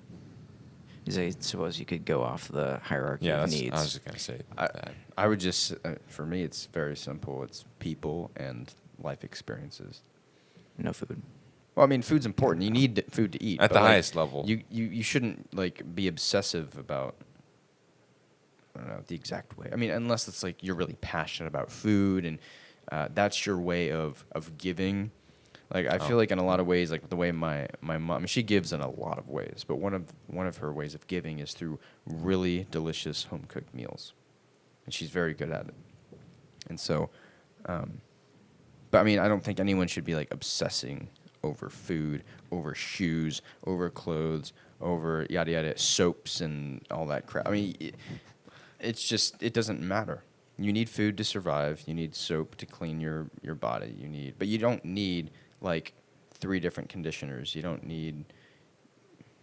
Speaker 1: Because I suppose you could go off the hierarchy
Speaker 3: Yeah,
Speaker 1: of
Speaker 3: that's,
Speaker 1: needs.
Speaker 3: I was just gonna say that.
Speaker 2: I would just, for me, it's very simple. It's people and life experiences.
Speaker 1: No food.
Speaker 2: Well, I mean, food's important. You need food to eat.
Speaker 3: At
Speaker 2: but,
Speaker 3: the
Speaker 2: like,
Speaker 3: highest level.
Speaker 2: You shouldn't, like, be obsessive about, I don't know, the exact way. I mean, unless it's, like, you're really passionate about food and that's your way of giving. Like, I feel like in a lot of ways, like, the way my mom, I mean, she gives in a lot of ways, but one of her ways of giving is through really delicious home-cooked meals. And she's very good at it. And so, but I mean, I don't think anyone should be, like, obsessing over food, over shoes, over clothes, over yada yada, soaps and all that crap. I mean, it's just, it doesn't matter. You need food to survive. You need soap to clean your body. But you don't need, like, 3 different conditioners. You don't need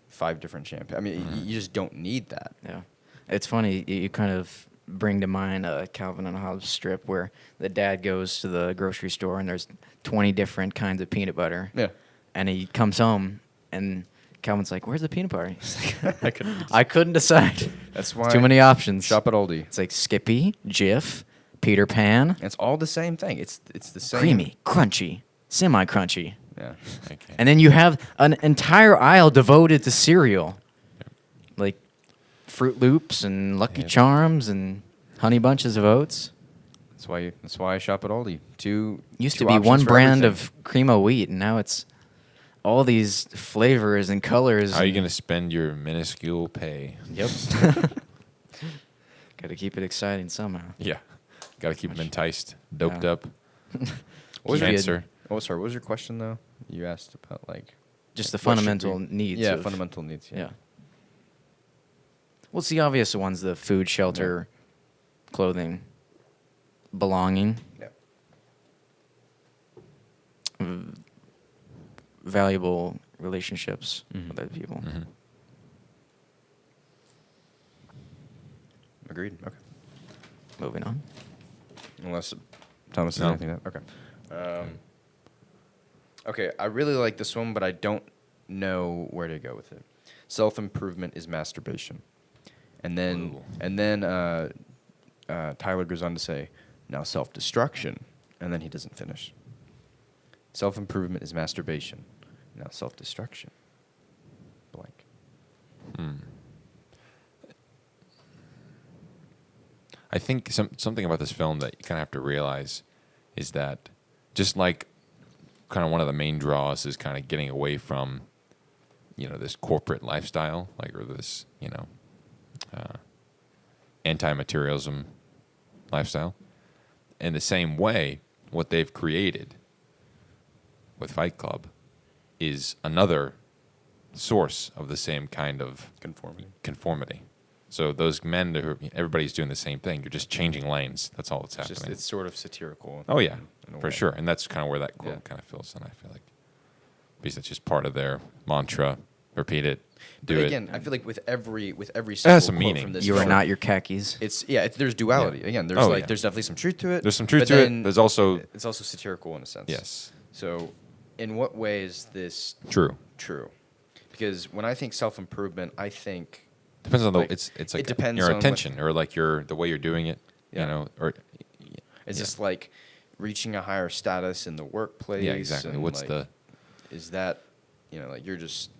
Speaker 2: 5 different shampoos. I mean, you just don't need that.
Speaker 1: Yeah. It's funny, you kind of bring to mind a Calvin and Hobbes strip where the dad goes to the grocery store and there's 20 different kinds of peanut butter.
Speaker 2: Yeah.
Speaker 1: And he comes home and Calvin's like, "Where's the peanut butter?" He's like,
Speaker 2: I
Speaker 1: I couldn't decide.
Speaker 2: That's
Speaker 1: It's
Speaker 2: why
Speaker 1: too many options.
Speaker 2: shop at Aldi.
Speaker 1: It's like Skippy, Jif, Peter Pan,
Speaker 2: It's all the same thing. It's the same.
Speaker 1: creamy, crunchy, semi-crunchy.
Speaker 2: Yeah.
Speaker 3: Okay.
Speaker 1: And then you have an entire aisle devoted to cereal. Like Fruit Loops and Lucky
Speaker 3: Yep.
Speaker 1: Charms and Honey Bunches of Oats.
Speaker 2: That's why I shop at Aldi.
Speaker 1: Used
Speaker 2: two
Speaker 1: to be
Speaker 2: options
Speaker 1: one
Speaker 2: for
Speaker 1: brand
Speaker 2: everything.
Speaker 1: of cream of wheat, and now it's all these flavors and colors.
Speaker 3: How are you
Speaker 1: and-
Speaker 3: going to spend your minuscule pay?
Speaker 1: Yep. Got to keep it exciting somehow.
Speaker 3: Yeah. Got to keep them enticed, doped
Speaker 1: Yeah.
Speaker 3: up.
Speaker 2: What was your
Speaker 3: Cancer.
Speaker 2: Oh, sorry. What was your question though? You asked about like
Speaker 1: Just the
Speaker 2: what should
Speaker 1: fundamental
Speaker 2: we-
Speaker 1: needs.
Speaker 2: Yeah,
Speaker 1: of-
Speaker 2: fundamental needs.
Speaker 1: Yeah. Well, it's the obvious ones: the food, shelter, clothing, belonging,
Speaker 2: Yeah.
Speaker 1: valuable relationships
Speaker 2: Mhm.
Speaker 1: with other people.
Speaker 3: Mhm.
Speaker 2: Agreed. Okay.
Speaker 1: Moving on.
Speaker 2: Unless Thomas has
Speaker 3: No.
Speaker 2: anything to okay. Okay, I really like this one, but I don't know where to go with it. Self-improvement is masturbation. And then
Speaker 3: Ooh.
Speaker 2: Tyler goes on to say, now self-destruction, and then he doesn't finish. Self-improvement is masturbation. Now self-destruction. Blank.
Speaker 3: Hmm. I think something about this film that you kind of have to realize is that just like kind of one of the main draws is kind of getting away from, this corporate lifestyle, like, or this, anti-materialism lifestyle. In the same way, what they've created with Fight Club is another source of the same kind of conformity. So those men, everybody's doing the same thing. You're just changing lanes. That's all that's happening.
Speaker 2: It's sort of satirical.
Speaker 3: Oh yeah,
Speaker 2: in a
Speaker 3: for
Speaker 2: way.
Speaker 3: sure. And that's kind of where that quote
Speaker 2: Yeah.
Speaker 3: kind of fills in. I feel like because that's just part of their mantra. Repeat it, do
Speaker 2: But
Speaker 3: it.
Speaker 2: again, I feel like with every
Speaker 3: has
Speaker 2: single
Speaker 3: some
Speaker 2: quote
Speaker 3: meaning.
Speaker 2: from this
Speaker 1: You are
Speaker 2: film,
Speaker 1: not your khakis.
Speaker 2: there's duality.
Speaker 3: Yeah.
Speaker 2: Again, there's
Speaker 3: Oh, yeah.
Speaker 2: there's definitely some truth to it.
Speaker 3: There's some truth
Speaker 2: but
Speaker 3: to it.
Speaker 2: then
Speaker 3: There's also
Speaker 2: it's also satirical in a sense.
Speaker 3: yes,
Speaker 2: So, in what way is this
Speaker 3: true.
Speaker 2: true? Because when I think self-improvement, I think
Speaker 3: Depends on the
Speaker 2: like,
Speaker 3: it's
Speaker 2: it
Speaker 3: like
Speaker 2: depends
Speaker 3: your
Speaker 2: on what-
Speaker 3: attention or like the way you're doing it.
Speaker 2: Yeah.
Speaker 3: Or
Speaker 2: it's
Speaker 3: yeah.
Speaker 2: just like reaching a higher status in the workplace.
Speaker 3: yeah, exactly.
Speaker 2: and,
Speaker 3: What's
Speaker 2: like, is that like you're just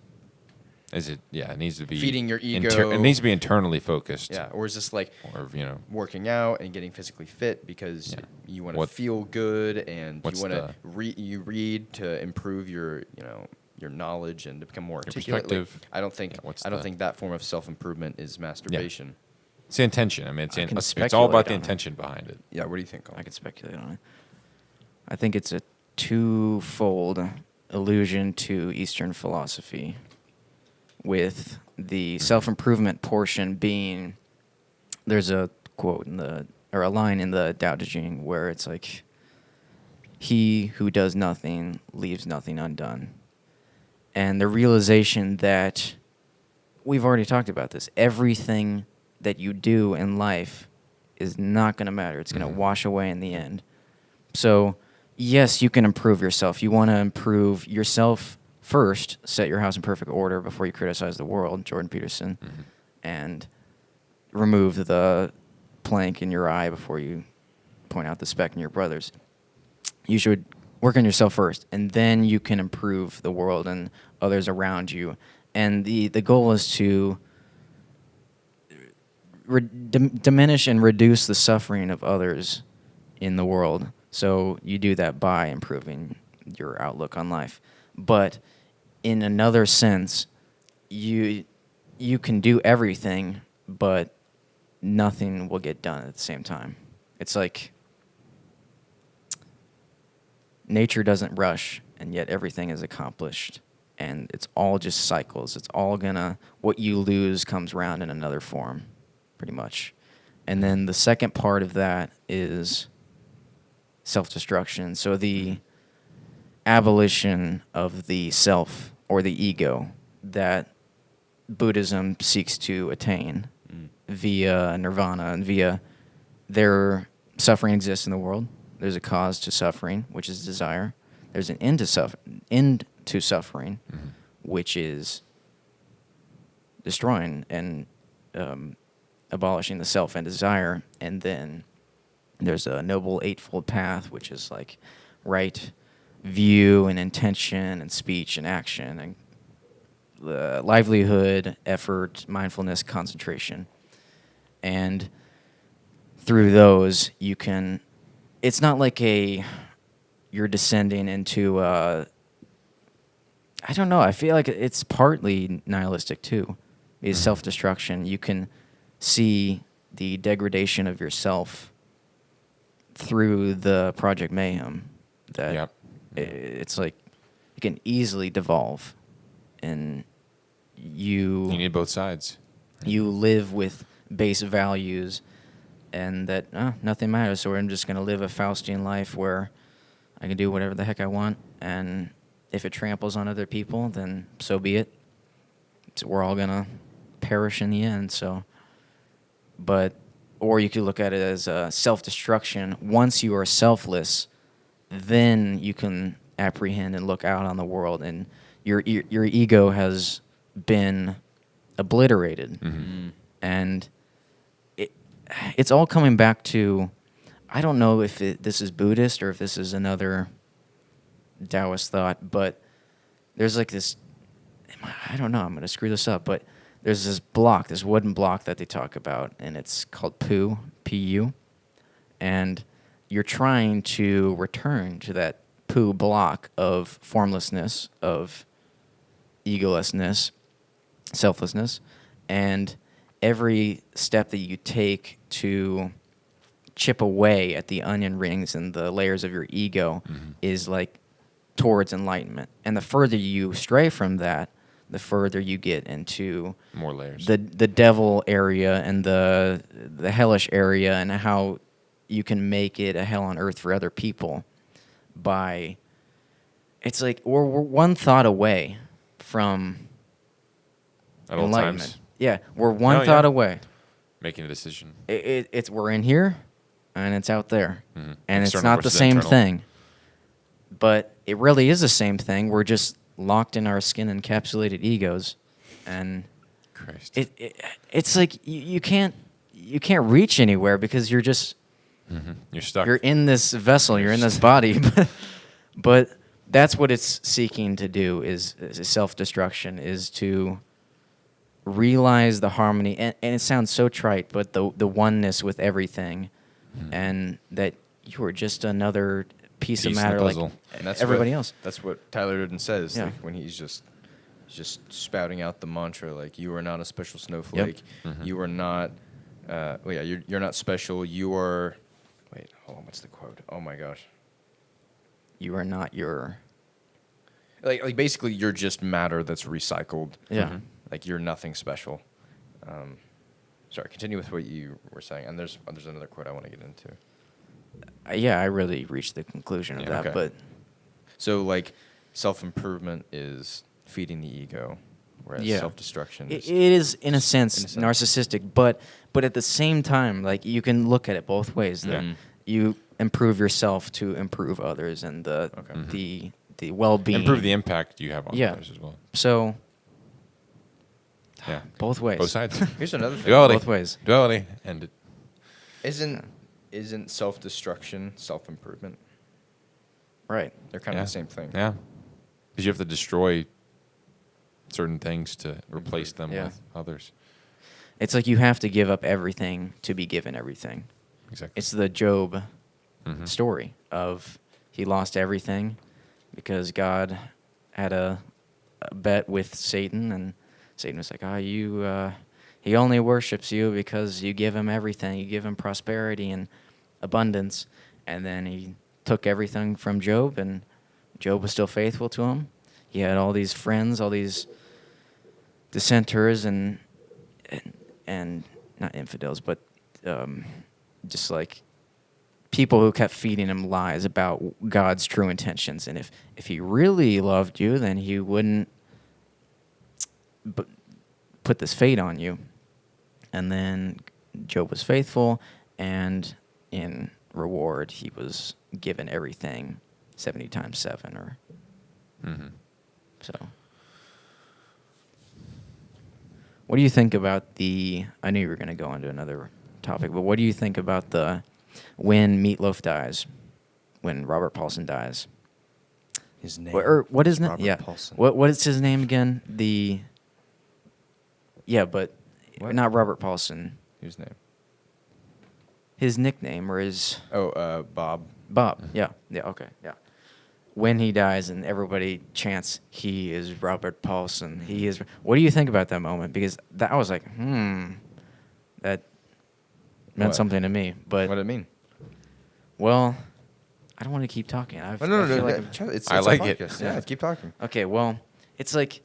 Speaker 3: is it? Yeah, it needs to be
Speaker 2: feeding your ego.
Speaker 3: it needs to be internally focused.
Speaker 2: or is this like
Speaker 3: Or
Speaker 2: working out and getting physically fit because
Speaker 3: Yeah.
Speaker 2: you want to
Speaker 3: What-
Speaker 2: feel good and
Speaker 3: what's
Speaker 2: you want to read to improve your your knowledge and to become more articulate. Like,
Speaker 3: perspective.
Speaker 2: I don't think
Speaker 3: Yeah, what's
Speaker 2: I don't
Speaker 3: the-
Speaker 2: think that form of self-improvement is masturbation.
Speaker 3: It's the intention. I mean,
Speaker 1: I can
Speaker 3: it's all about
Speaker 1: speculate
Speaker 3: the
Speaker 1: on it.
Speaker 3: intention behind it.
Speaker 2: Yeah, what do you think, Colin?
Speaker 1: I could speculate on it. I think it's a twofold allusion to Eastern philosophy. with the self-improvement portion being, there's a quote or a line in the Tao Te Ching where it's like, he who does nothing leaves nothing undone. And the realization that we've already talked about this, everything that you do in life is not going to matter. It's going to wash away in the end. So, yes, you can improve yourself. You want to improve yourself first, set your house in perfect order before you criticize the world, Jordan Peterson, and remove the plank in your eye before you point out the speck in your brother's. You should work on yourself first, and then you can improve the world and others around you. And the goal is to diminish and reduce the suffering of others in the world. So you do that by improving your outlook on life. But in another sense, you can do everything, but nothing will get done at the same time. It's like nature doesn't rush, and yet everything is accomplished. And it's all just cycles. It's all what you lose comes around in another form, pretty much. And then the second part of that is self-destruction. So the abolition of the self or the ego that Buddhism seeks to attain via nirvana and via their suffering exists in the world. There's a cause to suffering, which is desire. There's an end to suffering, which is destroying and abolishing the self and desire. And then there's a noble eightfold path, which is like right view and intention and speech and action and livelihood, effort, mindfulness, concentration. And through those, you can... It's not like you're descending into... I don't know. I feel like it's partly nihilistic, too. Is self-destruction. You can see the degradation of yourself through the Project Mayhem. That it's like you can easily devolve, and you
Speaker 3: need both sides.
Speaker 1: You live with base values, and that nothing matters. So I'm just going to live a Faustian life where I can do whatever the heck I want, and if it tramples on other people, then so be it. So we're all gonna perish in the end. So, or you could look at it as self-destruction. Once you are selfless, then you can apprehend and look out on the world, and your ego has been obliterated, and it's all coming back to. I don't know if this is Buddhist or if this is another Taoist thought, but there's like this, I don't know, I'm going to screw this up, but there's this wooden block that they talk about, and it's called Pu, P-U, and you're trying to return to that Pu block of formlessness, of egolessness, selflessness, and every step that you take to chip away at the onion rings and the layers of your ego is like towards enlightenment. And the further you stray from that, the further you get into
Speaker 3: more layers.
Speaker 1: The devil area and the hellish area, and how you can make it a hell on earth for other people by... It's like we're one thought away from
Speaker 3: At all
Speaker 1: enlightenment.
Speaker 3: times.
Speaker 1: Yeah, we're one thought away.
Speaker 3: Making a decision.
Speaker 1: It's we're in here, and it's out there. And it's
Speaker 3: External
Speaker 1: not the
Speaker 3: versus
Speaker 1: same
Speaker 3: internal.
Speaker 1: thing. But it really is the same thing. We're just locked in our skin-encapsulated egos, and
Speaker 3: Christ.
Speaker 1: it's like you can't reach anywhere because you're just
Speaker 3: You're stuck.
Speaker 1: you're in this vessel, you're in this body. But that's what it's seeking to do is self-destruction, is to realize the harmony, and it sounds so trite, but the oneness with everything, and that you are just another piece of
Speaker 3: in the
Speaker 1: matter like
Speaker 3: puzzle.
Speaker 2: And that's
Speaker 1: everybody else.
Speaker 2: That's what Tyler Durden says,
Speaker 1: Yeah.
Speaker 2: like when he's just spouting out the mantra, like, you are not a special snowflake. You are not. You're not special. You are. Wait, hold on. What's the quote? Oh my gosh.
Speaker 1: You are not your...
Speaker 2: Like basically, you're just matter that's recycled.
Speaker 1: Yeah.
Speaker 2: like you're nothing special. Sorry, continue with what you were saying. And there's another quote I want to get into.
Speaker 1: Yeah, I really reached the conclusion of
Speaker 3: Yeah.
Speaker 1: that,
Speaker 2: Okay.
Speaker 1: but
Speaker 2: So like self-improvement is feeding the ego, whereas
Speaker 1: Yeah.
Speaker 2: self-destruction
Speaker 1: it
Speaker 2: is
Speaker 1: is in a sense
Speaker 2: in a sense.
Speaker 1: narcissistic, but at the same time, like you can look at it both ways. That
Speaker 2: Mhm.
Speaker 1: you improve yourself to improve others and
Speaker 2: Okay.
Speaker 3: Mhm.
Speaker 1: the well-being.
Speaker 3: Improve the impact you have on
Speaker 1: Yeah.
Speaker 3: others as well.
Speaker 1: So
Speaker 3: Yeah.
Speaker 1: both ways.
Speaker 3: Both sides.
Speaker 2: Here's another thing.
Speaker 3: Duality.
Speaker 1: Both ways.
Speaker 3: Duality. And it,
Speaker 2: Isn't self-destruction self-improvement?
Speaker 1: Right.
Speaker 2: They're kind
Speaker 3: yeah.
Speaker 2: of the same thing.
Speaker 3: Yeah. Because you have to destroy certain things to replace them
Speaker 1: Yeah.
Speaker 3: with others.
Speaker 1: It's like you have to give up everything to be given everything.
Speaker 3: Exactly.
Speaker 1: It's the Job
Speaker 3: Mhm.
Speaker 1: story of he lost everything because God had a bet with Satan, and Satan was like, he only worships you because you give him everything. You give him prosperity and abundance. And then he took everything from Job, and Job was still faithful to him. He had all these friends, all these dissenters, and not infidels, but just like people who kept feeding him lies about God's true intentions. And if he really loved you, then he wouldn't put this fate on you. And then Job was faithful, and in reward, he was given everything 70 times 7 or
Speaker 3: Mhm.
Speaker 1: so. What do you think about I knew you were going to go into another topic, but what do you think about when Meatloaf dies, when Robert Paulson dies?
Speaker 2: His name.
Speaker 1: What is it?
Speaker 2: Robert
Speaker 1: Yeah.
Speaker 2: Paulson.
Speaker 1: What is his name again? But
Speaker 2: What?
Speaker 1: not Robert Paulson.
Speaker 2: Whose name?
Speaker 1: His nickname or his
Speaker 2: Oh, Bob.
Speaker 1: Bob. Yeah. Yeah. Okay. Yeah. When he dies and everybody chants, "He is Robert Paulson. He is." What do you think about that moment? Because I was like, that meant
Speaker 2: What?
Speaker 1: something to me. But
Speaker 2: What did it mean?
Speaker 1: well, I don't want to keep talking. I
Speaker 2: No,
Speaker 1: feel like
Speaker 2: it's
Speaker 3: I
Speaker 2: a
Speaker 3: like it.
Speaker 2: podcast.
Speaker 1: Yeah.
Speaker 2: Yeah, keep talking.
Speaker 1: okay. Well, it's like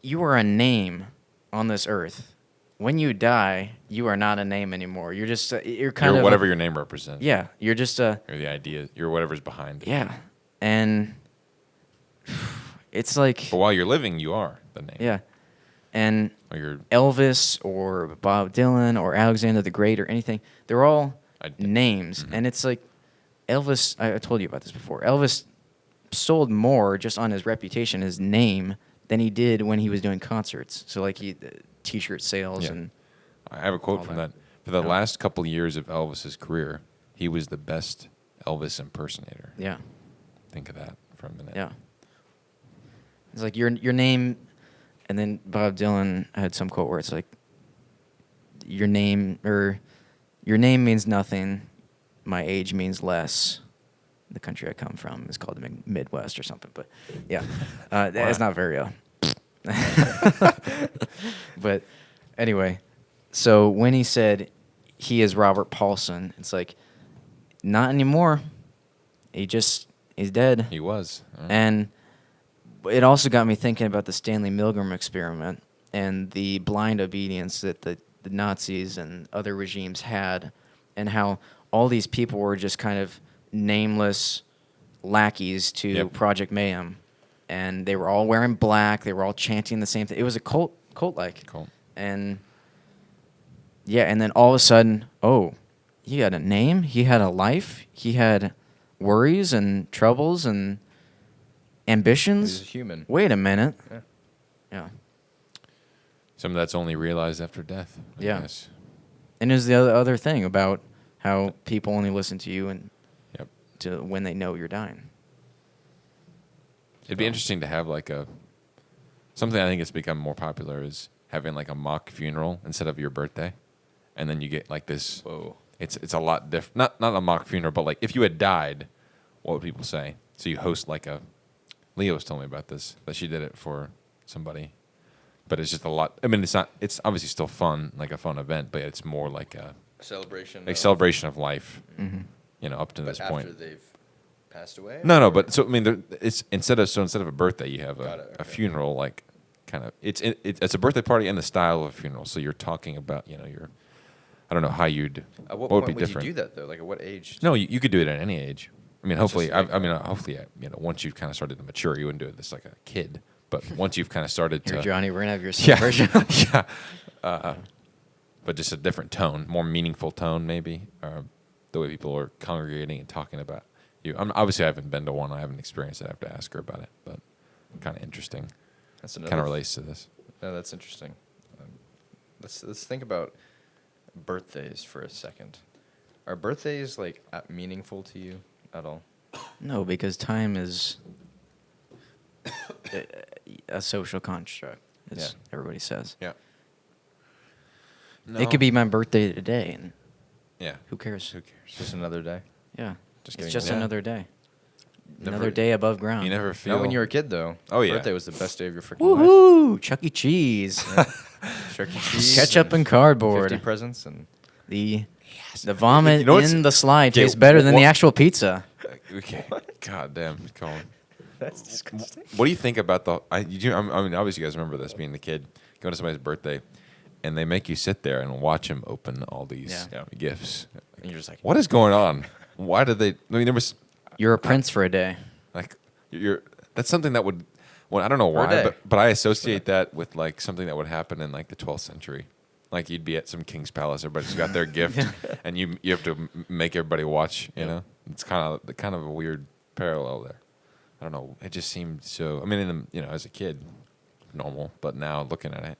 Speaker 1: you are a name on this earth. When you die, you are not a name anymore. You're just you're kind
Speaker 3: You're
Speaker 1: of
Speaker 3: whatever your name represents.
Speaker 1: Yeah, you're just a
Speaker 3: Or the idea. You're whatever's behind it.
Speaker 1: yeah, and it's like
Speaker 3: But while you're living, you are the name.
Speaker 1: yeah, and
Speaker 3: Or you're
Speaker 1: Elvis or Bob Dylan or Alexander the Great or anything, they're all names.
Speaker 3: Mhm.
Speaker 1: And it's like Elvis, I told you about this before. Elvis sold more just on his reputation, his name, than he did when he was doing concerts. So like T-shirt sales
Speaker 3: Yeah.
Speaker 1: and
Speaker 3: I have a quote
Speaker 1: all
Speaker 3: from
Speaker 1: that.
Speaker 3: that. For the
Speaker 1: Yeah.
Speaker 3: last couple years of Elvis's career, he was the best Elvis impersonator.
Speaker 1: yeah,
Speaker 3: Think of that for a minute.
Speaker 1: yeah. It's like your name, and then Bob Dylan had some quote where it's like your name means nothing, my age means less. The country I come from is called the Midwest or something, but yeah, it's not very. But anyway, so when he said he is Robert Paulson, it's like not anymore. He's dead.
Speaker 3: He was.
Speaker 1: And it also got me thinking about the Stanley Milgram experiment and the blind obedience that the Nazis and other regimes had, and how all these people were just kind of nameless lackeys to
Speaker 3: Yep.
Speaker 1: Project Mayhem. And they were all wearing black. They were all chanting the same thing. It was a cult-like.
Speaker 3: Cool.
Speaker 1: And yeah, and then all of a sudden, oh, he had a name. He had a life. He had worries and troubles and ambitions.
Speaker 2: He's a human.
Speaker 1: Wait a minute.
Speaker 2: Yeah.
Speaker 1: Yeah.
Speaker 3: Some of that's only realized after death. I
Speaker 1: Yeah.
Speaker 3: guess.
Speaker 1: And there's the other thing about how people only listen to you and
Speaker 3: Yep.
Speaker 1: to when they know you're dying.
Speaker 3: It'd be
Speaker 1: So-
Speaker 3: interesting to have like something I think has become more popular is having like a mock funeral instead of your birthday, and then you get like this.
Speaker 2: Whoa.
Speaker 3: It's a lot different. Not a mock funeral, but like if you had died, what would people say? So you host like Leo's told me about this, that she did it for somebody, but it's just a lot. I mean, it's not. It's obviously still fun, like a fun event, but it's more like a
Speaker 2: Celebration.
Speaker 3: celebration of life.
Speaker 1: Mm-hmm.
Speaker 3: You know, up to
Speaker 2: But
Speaker 3: this
Speaker 2: after
Speaker 3: point.
Speaker 2: they've passed away.
Speaker 3: No,
Speaker 2: or-
Speaker 3: but so I mean, it's instead of a birthday, you have
Speaker 2: Got it,
Speaker 3: a
Speaker 2: okay.
Speaker 3: funeral like kind of it's a birthday party in the style of a funeral. So you're talking about your I don't know how you'd
Speaker 2: At
Speaker 3: what
Speaker 2: what
Speaker 3: would
Speaker 2: point
Speaker 3: be
Speaker 2: would
Speaker 3: different.
Speaker 2: you do that though? Like at what age?
Speaker 3: No, you could do it at any age. I mean,
Speaker 2: It's
Speaker 3: hopefully,
Speaker 2: just like,
Speaker 3: hopefully, once you've kind of started to mature, you wouldn't do this like a kid. But once you've kind of started
Speaker 1: Here,
Speaker 3: to,
Speaker 1: Johnny, we're gonna have your
Speaker 3: yeah,
Speaker 1: version.
Speaker 3: yeah, but just a different tone, more meaningful tone, maybe. The way people are congregating and talking about you. Obviously, I haven't been to one. I haven't experienced it. I have to ask her about it. But kind of interesting.
Speaker 2: That's
Speaker 3: Kind
Speaker 2: another.
Speaker 3: of relates to this.
Speaker 2: No, that's interesting. Let's think about birthdays for a second. Are birthdays like meaningful to you at all?
Speaker 1: No, because time is a social construct, as
Speaker 2: Yeah.
Speaker 1: everybody says.
Speaker 3: Yeah.
Speaker 1: It could be my birthday today, and
Speaker 3: Yeah.
Speaker 1: who cares?
Speaker 3: Who cares?
Speaker 2: Just another day.
Speaker 1: Yeah,
Speaker 2: Just
Speaker 1: it's
Speaker 2: getting
Speaker 1: just
Speaker 2: older.
Speaker 1: another day.
Speaker 3: Never-
Speaker 1: Another day above ground.
Speaker 3: You never feel.
Speaker 2: Not when you were a kid though.
Speaker 3: Oh, yeah.
Speaker 2: Birthday was the best day of your freaking life.
Speaker 1: Woohoo! Chuck E. Cheese,
Speaker 2: Chuck E. Cheese.
Speaker 1: ketchup and cardboard.
Speaker 2: 50 presents and
Speaker 1: The vomit
Speaker 3: You know what's-
Speaker 1: in the slide
Speaker 3: Okay,
Speaker 1: tastes better than the
Speaker 3: what-
Speaker 1: actual pizza.
Speaker 3: Okay. God damn, Colin.
Speaker 2: that's disgusting.
Speaker 3: What do you think about the? I mean, obviously, you guys remember this being the kid going to somebody's birthday, and they make you sit there and watch him open all these
Speaker 1: Yeah.
Speaker 3: gifts.
Speaker 2: And you're just like,
Speaker 3: What is going on? Why did they? I mean, there was
Speaker 1: You're a prince for a day.
Speaker 3: like you're. That's something that would. Well, I don't know
Speaker 2: For a
Speaker 3: why,
Speaker 2: day.
Speaker 3: but I associate that with like something that would happen in like the 12th century. Like you'd be at some king's palace, everybody's got their gift, and you have to make everybody watch. You know, it's kind of a weird parallel there. I don't know. It just seemed so. I mean, as a kid, normal, but now looking at it,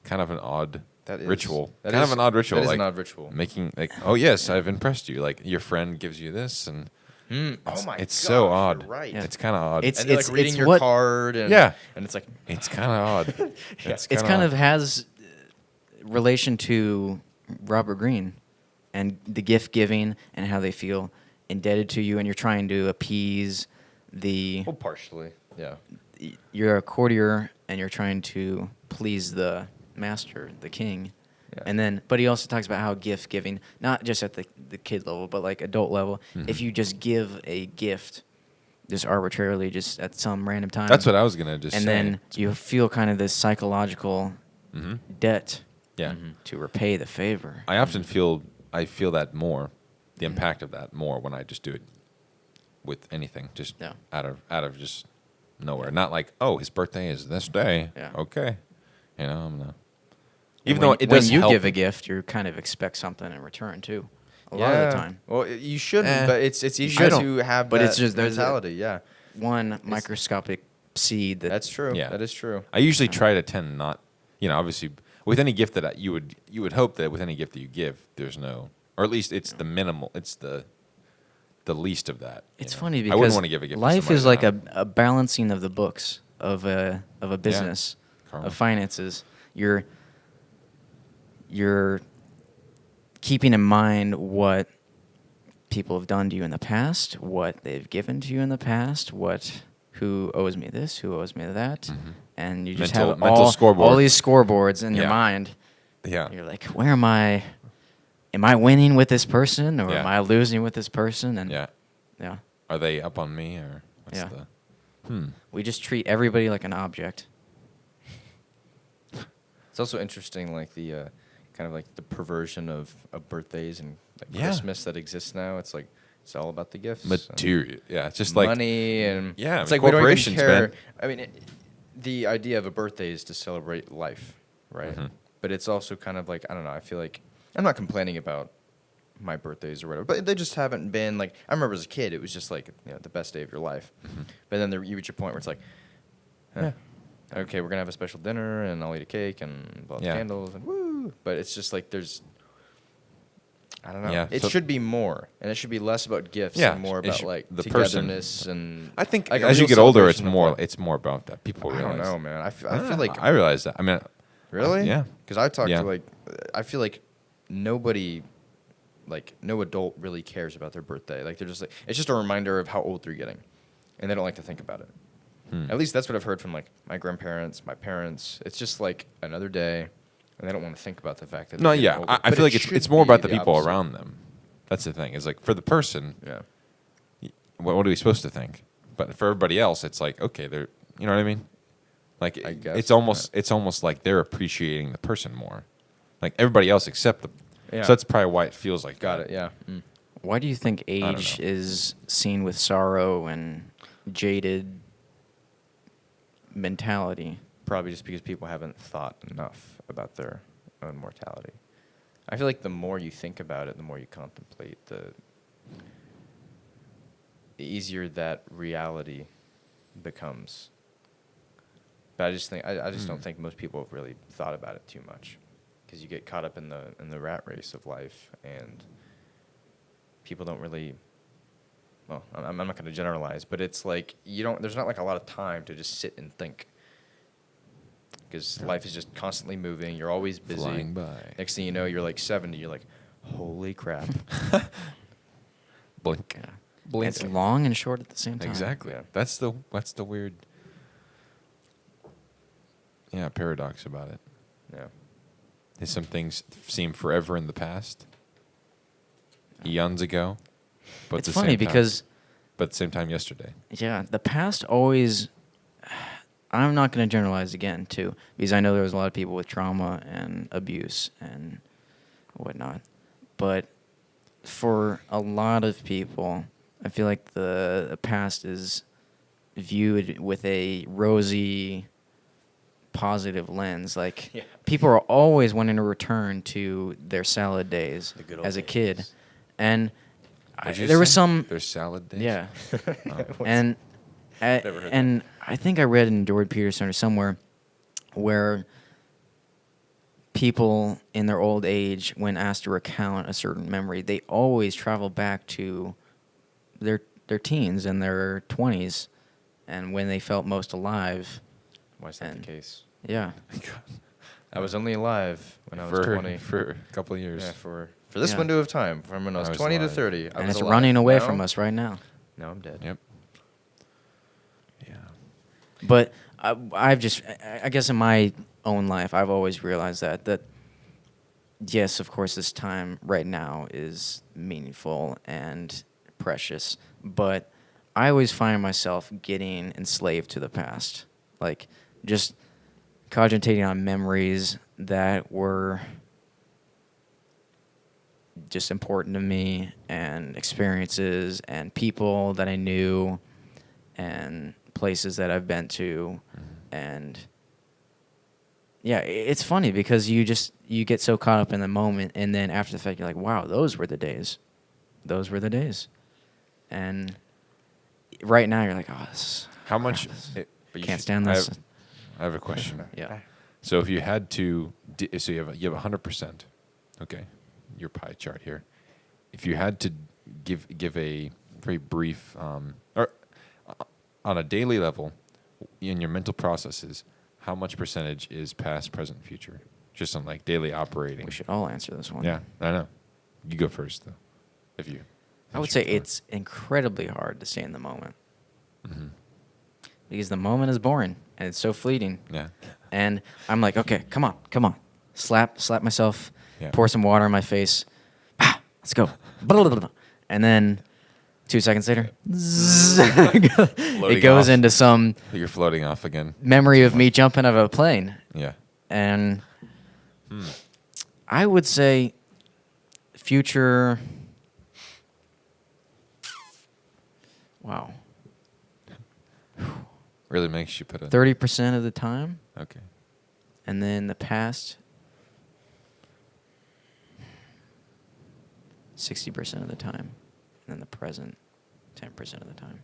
Speaker 3: kind of an odd
Speaker 2: that is
Speaker 3: ritual.
Speaker 2: that
Speaker 3: Kind
Speaker 2: is-
Speaker 3: of an odd ritual.
Speaker 2: That is
Speaker 3: like
Speaker 2: an odd ritual.
Speaker 3: making like, oh yes, I've impressed you. Like your friend gives you this, and
Speaker 2: Oh my
Speaker 3: it's so
Speaker 2: gosh,
Speaker 3: odd.
Speaker 2: you're right.
Speaker 1: Yeah.
Speaker 3: It's kind of odd.
Speaker 1: It's-
Speaker 2: And they're like reading your
Speaker 1: what-
Speaker 2: card and
Speaker 3: Yeah.
Speaker 2: and it's like
Speaker 3: It's kind of odd.
Speaker 2: It's
Speaker 1: It's kind of has relation to Robert Greene and the gift giving and how they feel indebted to you, and you're trying to appease the.
Speaker 2: well, partially. Yeah.
Speaker 1: You're a courtier and you're trying to please the master, the king.
Speaker 2: Yeah.
Speaker 1: And then, but he also talks about how gift giving, not just at the kid level, but like adult level, if you just give a gift, just arbitrarily, just at some random time.
Speaker 3: That's what I was gonna just
Speaker 1: and
Speaker 3: say.
Speaker 1: then you feel kind of this psychological debt
Speaker 3: Yeah.
Speaker 1: to repay the favor.
Speaker 3: I often feel that more, the impact of that more when I just do it with anything, just
Speaker 1: Yeah.
Speaker 3: out of just nowhere. Not like, oh, his birthday is this day.
Speaker 1: Yeah.
Speaker 3: Okay, I'm not.
Speaker 1: And
Speaker 3: Even though it
Speaker 1: when
Speaker 3: does
Speaker 1: you
Speaker 3: help.
Speaker 1: give a gift, you kind of expect something in return too. A lot of the time.
Speaker 2: Well, you shouldn't,
Speaker 3: Eh.
Speaker 2: but it's easy
Speaker 1: shouldn't.
Speaker 2: to have
Speaker 1: But
Speaker 2: that
Speaker 1: it's just- there's a-
Speaker 2: mentality. Yeah.
Speaker 1: One microscopic seed
Speaker 2: That's true.
Speaker 3: Yeah.
Speaker 2: That is true.
Speaker 3: I usually try to tend not, obviously with any gift that you would hope that with any gift that you give, there's no, or at least it's the minimal, it's the least of that.
Speaker 1: It's
Speaker 3: you know?
Speaker 1: funny
Speaker 3: I
Speaker 1: because
Speaker 3: wouldn't want to give a gift. to
Speaker 1: life
Speaker 3: somebody
Speaker 1: is like
Speaker 3: that
Speaker 1: a balancing of the books of a business
Speaker 3: Karma.
Speaker 1: of finances. You're keeping in mind what people have done to you in the past, what they've given to you in the past, who owes me this, who owes me that, and you just
Speaker 3: Mental-
Speaker 1: have
Speaker 3: mental
Speaker 1: all
Speaker 3: scoreboard.
Speaker 1: these scoreboards in your
Speaker 3: Yeah.
Speaker 1: mind.
Speaker 3: Yeah.
Speaker 1: You're like, where am I? Am I winning with this person, or
Speaker 3: Yeah.
Speaker 1: am I losing with this person? And
Speaker 3: Yeah.
Speaker 1: yeah,
Speaker 3: Are they up on me or what's
Speaker 1: Yeah.
Speaker 3: the?
Speaker 1: we just treat everybody like an object.
Speaker 2: It's also interesting, like the kind of like the perversion of birthdays and like
Speaker 3: Yeah.
Speaker 2: Christmas that exists now. It's like it's all about the gifts, and
Speaker 3: Material. Yeah. It's just like
Speaker 2: money, and
Speaker 3: Yeah,
Speaker 2: it's
Speaker 3: I mean,
Speaker 2: like we don't even
Speaker 3: corporations,
Speaker 2: care.
Speaker 3: man.
Speaker 2: I mean, the idea of a birthday is to celebrate life, right?
Speaker 3: Mhm.
Speaker 2: But it's also kind of like I don't know. I feel like I'm not complaining about my birthdays or whatever, but they just haven't been like I remember as a kid. It was just like the best day of your life. But then you reach a point where it's like, okay, we're gonna have a special dinner, and I'll eat a cake and blow out the
Speaker 3: Yeah.
Speaker 2: candles and woo. But it's just like I don't know.
Speaker 3: Yeah,
Speaker 2: It
Speaker 3: so-
Speaker 2: should be more, and it should be less about gifts
Speaker 3: Yeah,
Speaker 2: and more
Speaker 3: it
Speaker 2: about
Speaker 3: should-
Speaker 2: like
Speaker 3: the person.
Speaker 2: togetherness and.
Speaker 3: I think
Speaker 2: like a
Speaker 3: as you
Speaker 2: real
Speaker 3: get older, it's
Speaker 2: celebration of
Speaker 3: more
Speaker 2: life.
Speaker 3: about that. People
Speaker 2: I
Speaker 3: realize.
Speaker 2: don't know, man. I feel like
Speaker 3: I realize that. I mean,
Speaker 2: really,
Speaker 3: yeah.
Speaker 2: Because I talked
Speaker 3: Yeah.
Speaker 2: to like, I feel like nobody, like no adult really cares about their birthday. Like they're just like it's just a reminder of how old they're getting, and they don't like to think about it. At least that's what I've heard from like my grandparents, my parents. It's just like another day, and they don't want to think about the fact that.
Speaker 3: No,
Speaker 2: they're getting
Speaker 3: yeah.
Speaker 2: older.
Speaker 3: I
Speaker 2: But
Speaker 3: feel like
Speaker 2: it
Speaker 3: it's
Speaker 2: should
Speaker 3: more
Speaker 2: be
Speaker 3: about the people
Speaker 2: opposite.
Speaker 3: around them. That's the thing. It's like for the person,
Speaker 2: Yeah.
Speaker 3: what are we supposed to think? But for everybody else, it's like okay, they're you know what I mean. Like
Speaker 2: I guess,
Speaker 3: it's almost like they're appreciating the person more, like everybody else except the.
Speaker 2: Yeah.
Speaker 3: So that's probably why it feels like
Speaker 2: Got
Speaker 3: that.
Speaker 2: it. Yeah.
Speaker 1: Why do you think
Speaker 3: don't
Speaker 1: age
Speaker 3: know.
Speaker 1: is seen with sorrow and jaded mentality?
Speaker 2: Probably just because people haven't thought enough about their own mortality. I feel like the more you think about it, the more you contemplate, the easier that reality becomes. But I just think I just don't think most people have really thought about it too much, because you get caught up in the rat race of life, and people don't really. Well, I'm not going to generalize, but it's like you don't. There's not like a lot of time to just sit and think, because life is just constantly moving. You're always busy.
Speaker 3: Flying by.
Speaker 2: Next thing you know, you're like 70. You're like, holy crap.
Speaker 3: Blink.
Speaker 1: Yeah.
Speaker 3: Blink.
Speaker 1: It's long and short at the same time.
Speaker 3: Exactly.
Speaker 2: Yeah.
Speaker 3: That's the weird. Yeah, paradox about it.
Speaker 2: Yeah.
Speaker 3: Is some things seem forever in the past, eons ago, but
Speaker 1: It's
Speaker 3: at the
Speaker 1: funny
Speaker 3: same time-
Speaker 1: because,
Speaker 3: but at the same time yesterday.
Speaker 1: yeah, the past always. I'm not going to generalize again, too, because I know there was a lot of people with trauma and abuse and whatnot. But for a lot of people, I feel like the past is viewed with a rosy, positive lens. Like,
Speaker 2: Yeah.
Speaker 1: people are always wanting to return to their salad days
Speaker 2: The good old
Speaker 1: as a kid.
Speaker 2: days.
Speaker 1: And
Speaker 3: What'd you
Speaker 1: there was
Speaker 3: say?
Speaker 1: some...
Speaker 3: There's salad days.
Speaker 1: Yeah.
Speaker 2: What's-
Speaker 1: and
Speaker 2: Never heard
Speaker 1: and I think I read in Jordan Peterson or somewhere where people in their old age, when asked to recount a certain memory, they always travel back to their teens and their 20s, and when they felt most alive.
Speaker 2: Why is that the
Speaker 1: And-
Speaker 2: case?
Speaker 1: Yeah.
Speaker 2: I was only alive when I was
Speaker 3: for
Speaker 2: 20.
Speaker 3: for a couple of years.
Speaker 2: Yeah, for this
Speaker 1: Yeah.
Speaker 2: window of time, from when I was
Speaker 3: I was
Speaker 2: 20 to
Speaker 3: alive.
Speaker 2: 30. I
Speaker 1: And
Speaker 2: was
Speaker 1: it's
Speaker 2: alive.
Speaker 1: running away
Speaker 2: Now-
Speaker 1: from us right now.
Speaker 2: Now I'm dead.
Speaker 3: Yep. Yeah.
Speaker 1: But I've just, I guess in my own life, I've always realized that yes, of course, this time right now is meaningful and precious, but I always find myself getting enslaved to the past, like just cogitating on memories that were just important to me, and experiences and people that I knew and places that I've been to. And yeah, it's funny because you get so caught up in the moment, and then after the fact you're like, wow, those were the days. Those were the days. And right now you're like, oh, this
Speaker 3: How much?
Speaker 2: But you
Speaker 1: can't
Speaker 2: should-
Speaker 1: stand
Speaker 3: I
Speaker 1: this.
Speaker 3: have a question.
Speaker 1: Yeah.
Speaker 3: So if you had to, so you have 100%. Okay, your pie chart here. If you had to give a very brief, or on a daily level, in your mental processes, how much percentage is past, present, future? Just on like daily operating.
Speaker 1: We should all answer this one.
Speaker 3: Yeah, I know. You go first though. If you.
Speaker 1: I would say it's incredibly hard to stay in the moment.
Speaker 3: Mm-hmm.
Speaker 1: Because the moment is boring and it's so fleeting.
Speaker 3: Yeah.
Speaker 1: And I'm like, okay, come on. Slap myself,
Speaker 3: Yeah.
Speaker 1: pour some water in my face. Ah, let's go. And then 2 seconds later, it goes
Speaker 3: off.
Speaker 1: into some
Speaker 3: You're floating off again.
Speaker 1: memory of me jumping out of a plane.
Speaker 3: Yeah.
Speaker 1: And I would say future. Wow.
Speaker 3: Really makes you put a.
Speaker 1: 30% of the time.
Speaker 3: Okay.
Speaker 1: And then the past, 60% of the time. And then the present, 10% of the time.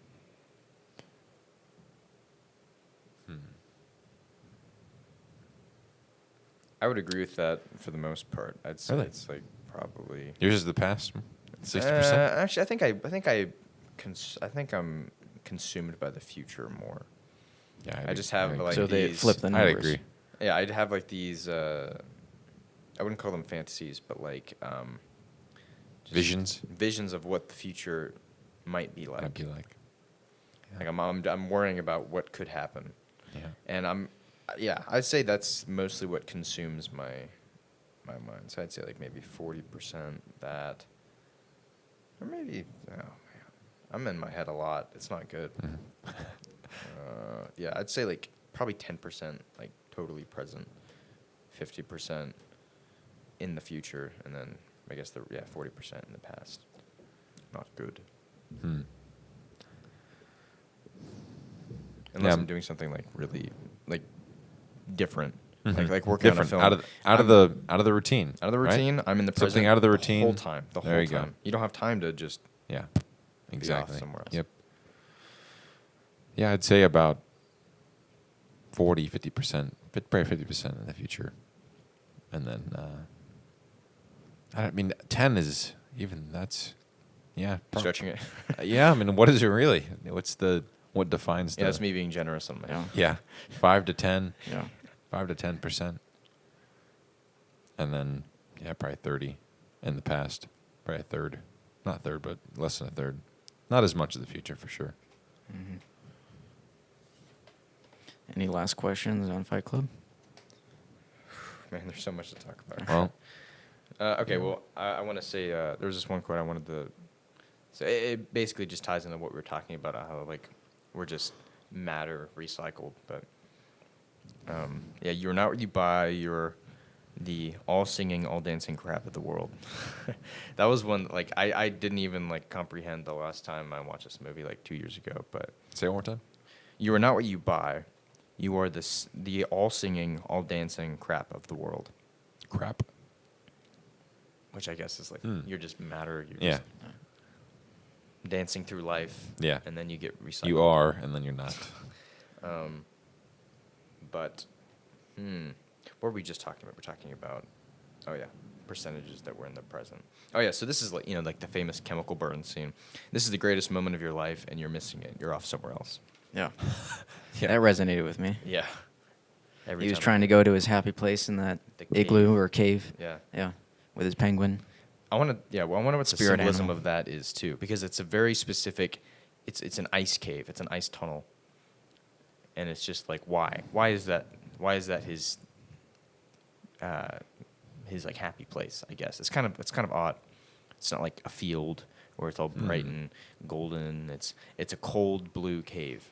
Speaker 2: I would agree with that for the most part. I'd say
Speaker 3: Really?
Speaker 2: it's like probably.
Speaker 3: Yours is the past. 60%.
Speaker 2: Actually, I think I'm consumed by the future more.
Speaker 3: Yeah.
Speaker 2: I just have, like,
Speaker 1: So they
Speaker 2: these-
Speaker 1: flip the
Speaker 3: I'd
Speaker 1: numbers.
Speaker 3: agree.
Speaker 2: Yeah, I'd have like these. I wouldn't call them fantasies, but like just
Speaker 3: Visions.
Speaker 2: of what the future might be like.
Speaker 3: I'd be like.
Speaker 2: Like I'm worrying about what could happen,
Speaker 3: Yeah.
Speaker 2: and I'd say that's mostly what consumes my mind. So I'd say like maybe 40% that, or maybe I'm in my head a lot. It's not good.
Speaker 3: Mm-hmm.
Speaker 2: Yeah, I'd say like probably 10% like totally present, 50% in the future, and then I guess 40% in the past. Not good. Unless
Speaker 3: Yeah.
Speaker 2: I'm doing something like really like different,
Speaker 3: Mhm.
Speaker 2: like working
Speaker 3: Different,
Speaker 2: on a film
Speaker 3: out of the routine.
Speaker 2: out of the
Speaker 3: right?
Speaker 2: routine. I'm in the present.
Speaker 3: Something out of the routine.
Speaker 2: the whole time. The
Speaker 3: There
Speaker 2: whole
Speaker 3: you go.
Speaker 2: time. You don't have time to just
Speaker 3: Yeah,
Speaker 2: be off
Speaker 3: exactly.
Speaker 2: somewhere else.
Speaker 3: Yep. Yeah, I'd say about 40, 50%, probably 50% in the future. And then, I mean, 10 is even, that's, yeah.
Speaker 2: Stretching it.
Speaker 3: Yeah, I mean, what is it really? What defines the...
Speaker 2: Yeah, that's me being generous on my.
Speaker 1: Yeah.
Speaker 3: Yeah, 5 to 10,
Speaker 1: Yeah.
Speaker 3: 5 to 10%. And then, yeah, probably 30 in the past. Probably a third. Not a third, but less than a third. Not as much of the future, for sure.
Speaker 1: Mm-hmm. Any last questions on Fight Club?
Speaker 2: Man, there's so much to talk about.
Speaker 3: Well,
Speaker 2: Okay, well, I want to say there was this one quote I wanted to. So it basically just ties into what we were talking about, how like we're just matter recycled. But yeah, you're not what you buy. You're the all singing, all dancing crap of the world. That was one like I didn't even like comprehend the last time I watched this movie like 2 years ago. But
Speaker 3: say it one more time.
Speaker 2: you are not what you buy. You are the all singing, all dancing crap of the world.
Speaker 3: Crap.
Speaker 2: Which I guess is like you're just matter. You're
Speaker 3: Yeah.
Speaker 2: just dancing through life.
Speaker 3: Yeah.
Speaker 2: And then you get recycled.
Speaker 3: You are, and then you're not.
Speaker 2: But, what were we just talking about? We're talking about, oh yeah, percentages that were in the present. Oh yeah, so this is like, like the famous chemical burn scene. This is the greatest moment of your life, and you're missing it. You're off somewhere else.
Speaker 1: Yeah.
Speaker 3: Yeah.
Speaker 1: That resonated with me.
Speaker 2: Yeah.
Speaker 1: He was trying to go to his happy place in that
Speaker 2: The
Speaker 1: igloo
Speaker 2: cave.
Speaker 1: or cave.
Speaker 2: Yeah.
Speaker 1: Yeah. With his penguin.
Speaker 2: I wonder what the
Speaker 1: Spirit
Speaker 2: symbolism
Speaker 1: animal.
Speaker 2: of that is too, because it's a very specific. It's an ice cave. It's an ice tunnel. And it's just like why? Why is that? Why is that his like happy place? I guess it's kind of odd. It's not like a field where it's all bright and golden. It's a cold blue cave.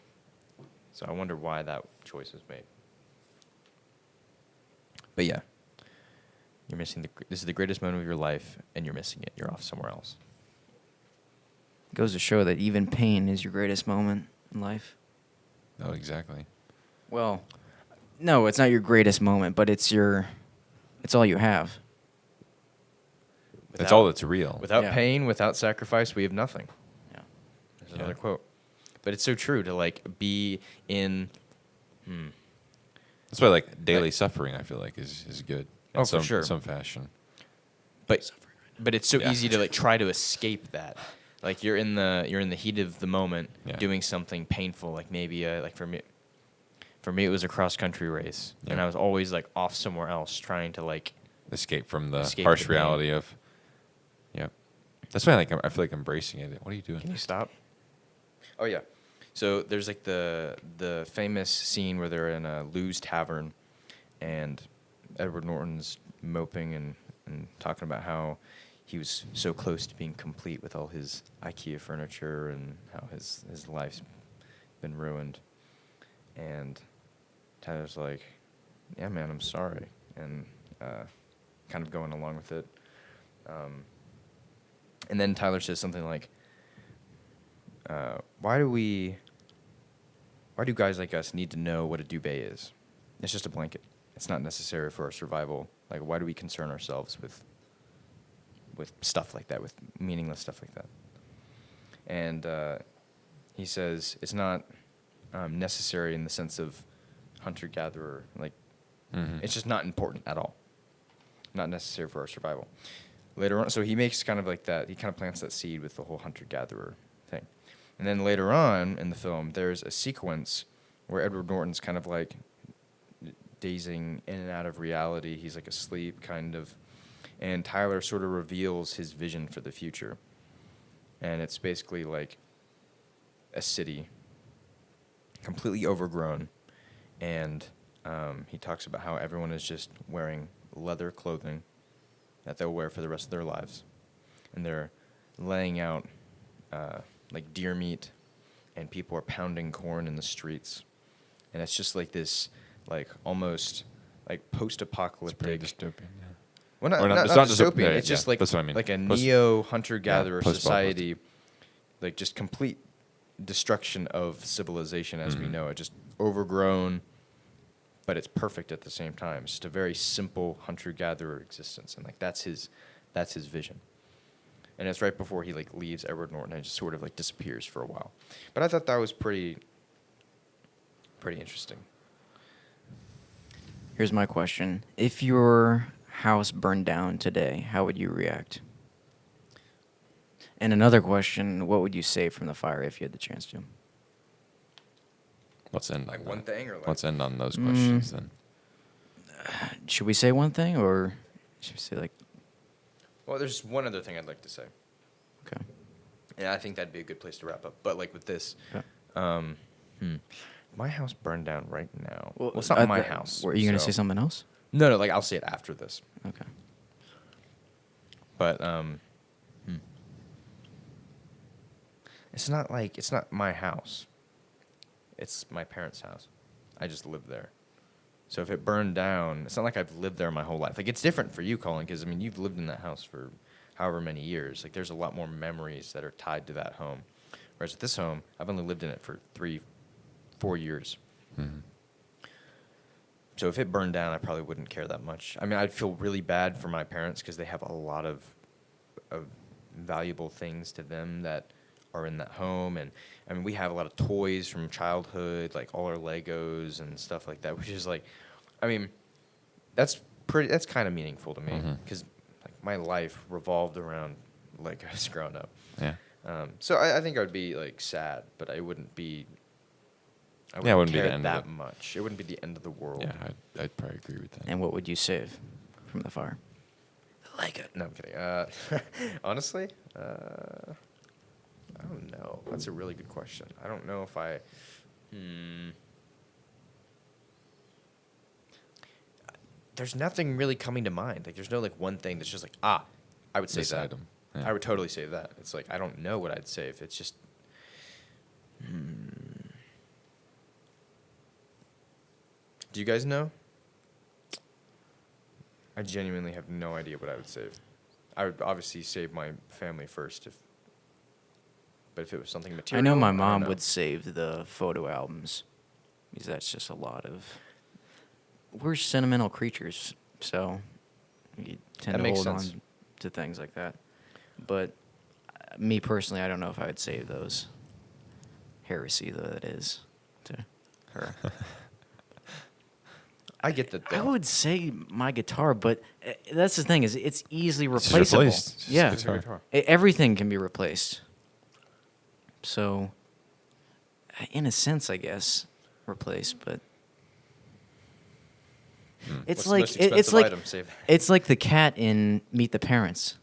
Speaker 2: So I wonder why that choice was made. But yeah. You're missing this is the greatest moment of your life, and you're missing it. You're off somewhere else.
Speaker 1: Goes to show that even pain is your greatest moment in life.
Speaker 3: No, exactly.
Speaker 1: Well, no, it's not your greatest moment, but it's all you have.
Speaker 3: That's all that's real.
Speaker 2: Without
Speaker 1: Yeah.
Speaker 2: pain, without sacrifice, we have nothing.
Speaker 1: Yeah.
Speaker 2: There's another quote. But it's so true to like be in.
Speaker 3: That's why like daily suffering, I feel like, is good. In
Speaker 2: Oh, for
Speaker 3: some,
Speaker 2: sure.
Speaker 3: Some fashion.
Speaker 2: But it's so
Speaker 3: Yeah.
Speaker 2: easy to like try to escape that. Like you're in the heat of the moment,
Speaker 3: Yeah.
Speaker 2: doing something painful. Like maybe like for me it was a cross country race, and
Speaker 3: Yeah.
Speaker 2: I was always like off somewhere else trying to like.
Speaker 3: Escape from the
Speaker 2: Escape
Speaker 3: harsh
Speaker 2: the pain.
Speaker 3: reality of. Yeah. That's why I feel like embracing it. What are you doing?
Speaker 2: Can you stop? Oh yeah. So there's like the famous scene where they're in a Lou's Tavern, and Edward Norton's moping and talking about how he was so close to being complete with all his IKEA furniture and how his life's been ruined. And Tyler's like, "Yeah, man, I'm sorry," and kind of going along with it. And then Tyler says something like, why do guys like us need to know what a duvet is? It's just a blanket. It's not necessary for our survival. Like, why do we concern ourselves with stuff like that, with meaningless stuff like that? And he says it's not necessary in the sense of hunter-gatherer. Like, it's just not important at all. Not necessary for our survival. Later on, so he makes kind of like that. He kind of plants that seed with the whole hunter-gatherer thing. And then later on in the film, there's a sequence where Edward Norton's kind of like dazing in and out of reality. He's like asleep, kind of. And Tyler sort of reveals his vision for the future. And it's basically like a city, completely overgrown. And he talks about how everyone is just wearing leather clothing that they'll wear for the rest of their lives. And they're laying out like deer meat, and people are pounding corn in the streets. and it's just like this, like almost like
Speaker 3: It's pretty
Speaker 2: post-apocalyptic.
Speaker 3: dystopian. Yeah.
Speaker 2: Well, not,
Speaker 3: Or
Speaker 2: not,
Speaker 3: it's
Speaker 2: not
Speaker 3: not
Speaker 2: dystopian.
Speaker 3: yeah,
Speaker 2: It's just like
Speaker 3: that's what I mean.
Speaker 2: like a
Speaker 3: Post-
Speaker 2: neo hunter-gatherer
Speaker 3: yeah, post-apocalyptic.
Speaker 2: society, like just complete destruction of civilization as we know it, just overgrown, but it's perfect at the same time. It's just a very simple hunter-gatherer existence, and like that's his vision. And it's right before he like leaves Edward Norton and just sort of like disappears for a while. But I thought that was pretty interesting.
Speaker 1: Here's my question: if your house burned down today, how would you react? And another question: what would you save from the fire if you had the chance to?
Speaker 3: Let's end
Speaker 2: Like
Speaker 3: on
Speaker 2: one
Speaker 3: that.
Speaker 2: thing or like
Speaker 3: Let's end on those questions then.
Speaker 1: Should we say one thing, or should we say like?
Speaker 2: Well, there's one other thing I'd like to say.
Speaker 1: Okay.
Speaker 2: And I think that'd be a good place to wrap up. But like with this,
Speaker 1: Yeah.
Speaker 2: my house burned down right now.
Speaker 1: Well,
Speaker 2: it's not my house.
Speaker 1: Were you going to
Speaker 2: so-
Speaker 1: say something else?
Speaker 2: No, like I'll say it after this.
Speaker 1: Okay.
Speaker 2: But it's not my house. It's my parents' house. I just live there. So if it burned down, it's not like I've lived there my whole life. Like it's different for you, Colin, because I mean you've lived in that house for however many years. Like there's a lot more memories that are tied to that home. Whereas with this home, I've only lived in it for 3-4 years. So if it burned down, I probably wouldn't care that much. I mean, I'd feel really bad for my parents because they have a lot of valuable things to them that are in that home. And I mean, we have a lot of toys from childhood, like all our Legos and stuff like that, which is like, I mean, that's kind of meaningful to me because like my life revolved around Legos growing up.
Speaker 3: Yeah.
Speaker 2: So I think I would be like sad, but I wouldn't be. I
Speaker 3: Yeah, it wouldn't be
Speaker 2: care
Speaker 3: the end of
Speaker 2: that
Speaker 3: the-
Speaker 2: much. It wouldn't be the end of the world.
Speaker 3: Yeah, I'd probably agree with that.
Speaker 1: And what would you save from the fire?
Speaker 2: Like it. No, I'm kidding. Honestly, I don't know. That's a really good question. I don't know if I. There's nothing really coming to mind. Like, there's no like one thing that's just like I would save
Speaker 3: This
Speaker 2: that.
Speaker 3: item. Yeah.
Speaker 2: I would totally save that. It's like I don't know what I'd save. It's just. Do you guys know? I genuinely have no idea what I would save. I would obviously save my family first, but if it was something
Speaker 1: I
Speaker 2: material,
Speaker 1: know my
Speaker 2: don't
Speaker 1: mom
Speaker 2: know.
Speaker 1: would save the photo albums because that's just a lot of. We're sentimental creatures, so you tend
Speaker 2: That
Speaker 1: to
Speaker 2: makes
Speaker 1: hold
Speaker 2: sense.
Speaker 1: on to things like that. But me personally, I don't know if I would save those. Heresy, though, that is to her.
Speaker 2: I get that.
Speaker 1: I
Speaker 2: Though.
Speaker 1: would say my guitar, but that's the thing is it's easily
Speaker 3: It's just
Speaker 1: replaceable.
Speaker 3: replaced. It's just
Speaker 1: Yeah,
Speaker 3: guitar.
Speaker 2: Guitar.
Speaker 1: Everything can be replaced. So, in a sense, I guess replaced, but it's
Speaker 2: What's the
Speaker 1: like
Speaker 2: most
Speaker 1: it's
Speaker 2: expensive
Speaker 1: like
Speaker 2: item? Save that.
Speaker 1: it's like the cat in Meet the Parents.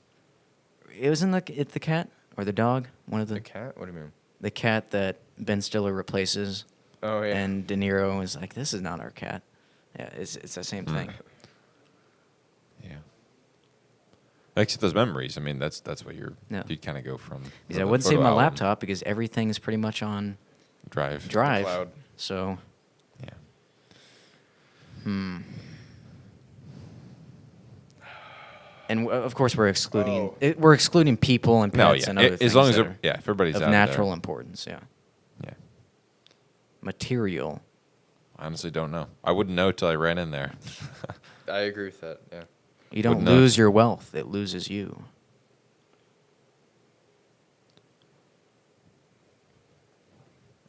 Speaker 1: It wasn't the cat or the dog, one of
Speaker 2: The cat? What do you mean?
Speaker 1: the cat that Ben Stiller replaces,
Speaker 2: Oh yeah.
Speaker 1: and De Niro is like, "This is not our cat." Yeah, it's the same thing.
Speaker 3: Yeah. Except those memories. I mean, that's what
Speaker 1: Yeah.
Speaker 3: you'd kind of go from.
Speaker 1: Because I
Speaker 3: the
Speaker 1: wouldn't save
Speaker 3: photo
Speaker 1: my
Speaker 3: album,
Speaker 1: laptop because everything's pretty much on
Speaker 3: Drive.
Speaker 1: Drive.
Speaker 2: cloud.
Speaker 1: So,
Speaker 3: Yeah.
Speaker 1: and of course we're excluding
Speaker 2: Oh.
Speaker 1: we're excluding people and
Speaker 3: No,
Speaker 1: pets
Speaker 3: yeah.
Speaker 1: and other things
Speaker 3: As long as
Speaker 1: that
Speaker 3: they're-
Speaker 1: are
Speaker 3: yeah, if everybody's
Speaker 1: of
Speaker 3: out
Speaker 1: natural
Speaker 3: there.
Speaker 1: importance. Yeah,
Speaker 3: Yeah.
Speaker 1: material.
Speaker 3: I honestly don't know. I wouldn't know till I ran in there.
Speaker 2: I agree with that. Yeah.
Speaker 1: You don't
Speaker 3: Wouldn't know.
Speaker 1: lose your wealth; it loses you.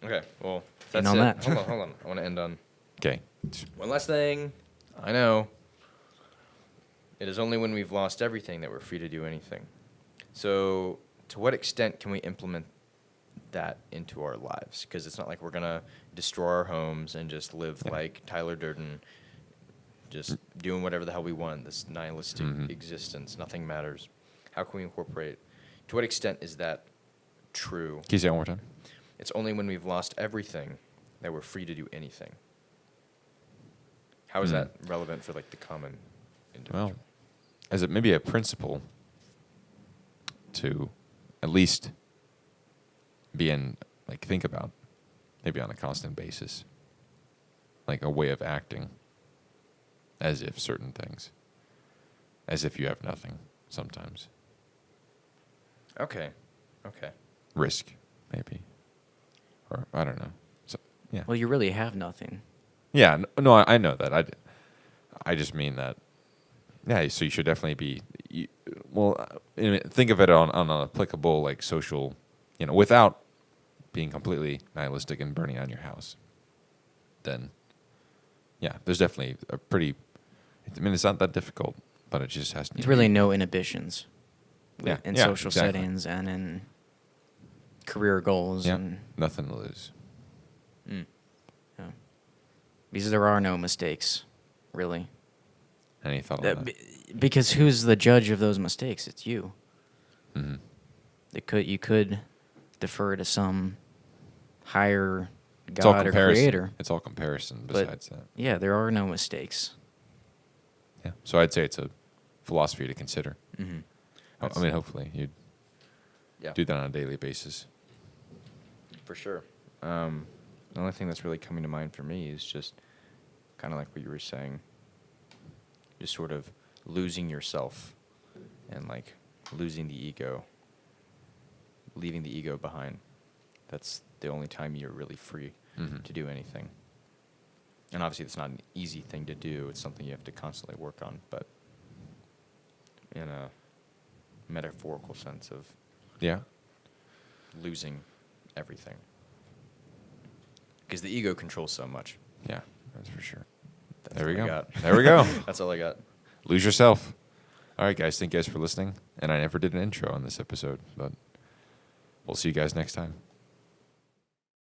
Speaker 2: Okay. Well,
Speaker 1: And
Speaker 2: that's
Speaker 1: on
Speaker 2: it.
Speaker 1: that.
Speaker 2: Hold on. I want to end on
Speaker 3: Okay.
Speaker 2: one last thing. I know. It is only when we've lost everything that we're free to do anything. So, to what extent can we implement that into our lives? Because it's not like we're gonna destroy our homes and just live like Tyler Durden, just doing whatever the hell we want. This nihilistic existence, nothing matters. How can we incorporate? To what extent is that true?
Speaker 3: Can you say it one more time?
Speaker 2: It's only when we've lost everything that we're free to do anything. How is that relevant for like the common individual?
Speaker 3: Well, as it maybe a principle to at least be in, like, think about, maybe on a constant basis. like a way of acting, as if certain things, as if you have nothing sometimes.
Speaker 2: Okay.
Speaker 3: Risk, maybe. Or, I don't know. So, yeah.
Speaker 1: Well, you really have nothing.
Speaker 3: Yeah, no, I know that. I just mean that, yeah, so you should definitely be, think of it on an applicable, like, social, without being completely nihilistic and burning down your house. Then, yeah, there's definitely a pretty, it's not that difficult, but it just has to
Speaker 1: There's
Speaker 3: be.
Speaker 1: really no inhibitions
Speaker 3: Yeah,
Speaker 1: in
Speaker 3: yeah,
Speaker 1: social
Speaker 3: exactly.
Speaker 1: settings and in career goals.
Speaker 3: Yeah,
Speaker 1: And
Speaker 3: nothing to lose.
Speaker 1: yeah. Because there are no mistakes, really.
Speaker 3: Any thought on that?
Speaker 1: Because who's the judge of those mistakes? It's you.
Speaker 3: Mm-hmm.
Speaker 1: You could defer to some higher
Speaker 3: It's all
Speaker 1: God or
Speaker 3: comparison.
Speaker 1: creator.
Speaker 3: It's all comparison
Speaker 1: But
Speaker 3: besides that.
Speaker 1: yeah, there are no mistakes.
Speaker 3: Yeah. So I'd say it's a philosophy to consider.
Speaker 1: Mm-hmm.
Speaker 3: I mean, hopefully you'd
Speaker 2: Yeah.
Speaker 3: do that on a daily basis.
Speaker 2: For sure. The only thing that's really coming to mind for me is just kind of like what you were saying, just sort of losing yourself and like losing the ego, leaving the ego behind. That's the only time you're really free
Speaker 3: Mhm.
Speaker 2: to do anything. And obviously, it's not an easy thing to do. It's something you have to constantly work on. But in a metaphorical sense of
Speaker 3: Yeah.
Speaker 2: losing everything. Because the ego controls so much.
Speaker 3: Yeah. That's for sure.
Speaker 2: That's
Speaker 3: There we
Speaker 2: all I
Speaker 3: go.
Speaker 2: got.
Speaker 3: There we go.
Speaker 2: That's all I got.
Speaker 3: Lose yourself. All right, guys. Thank you guys for listening. And I never did an intro on this episode, but we'll see you guys next time.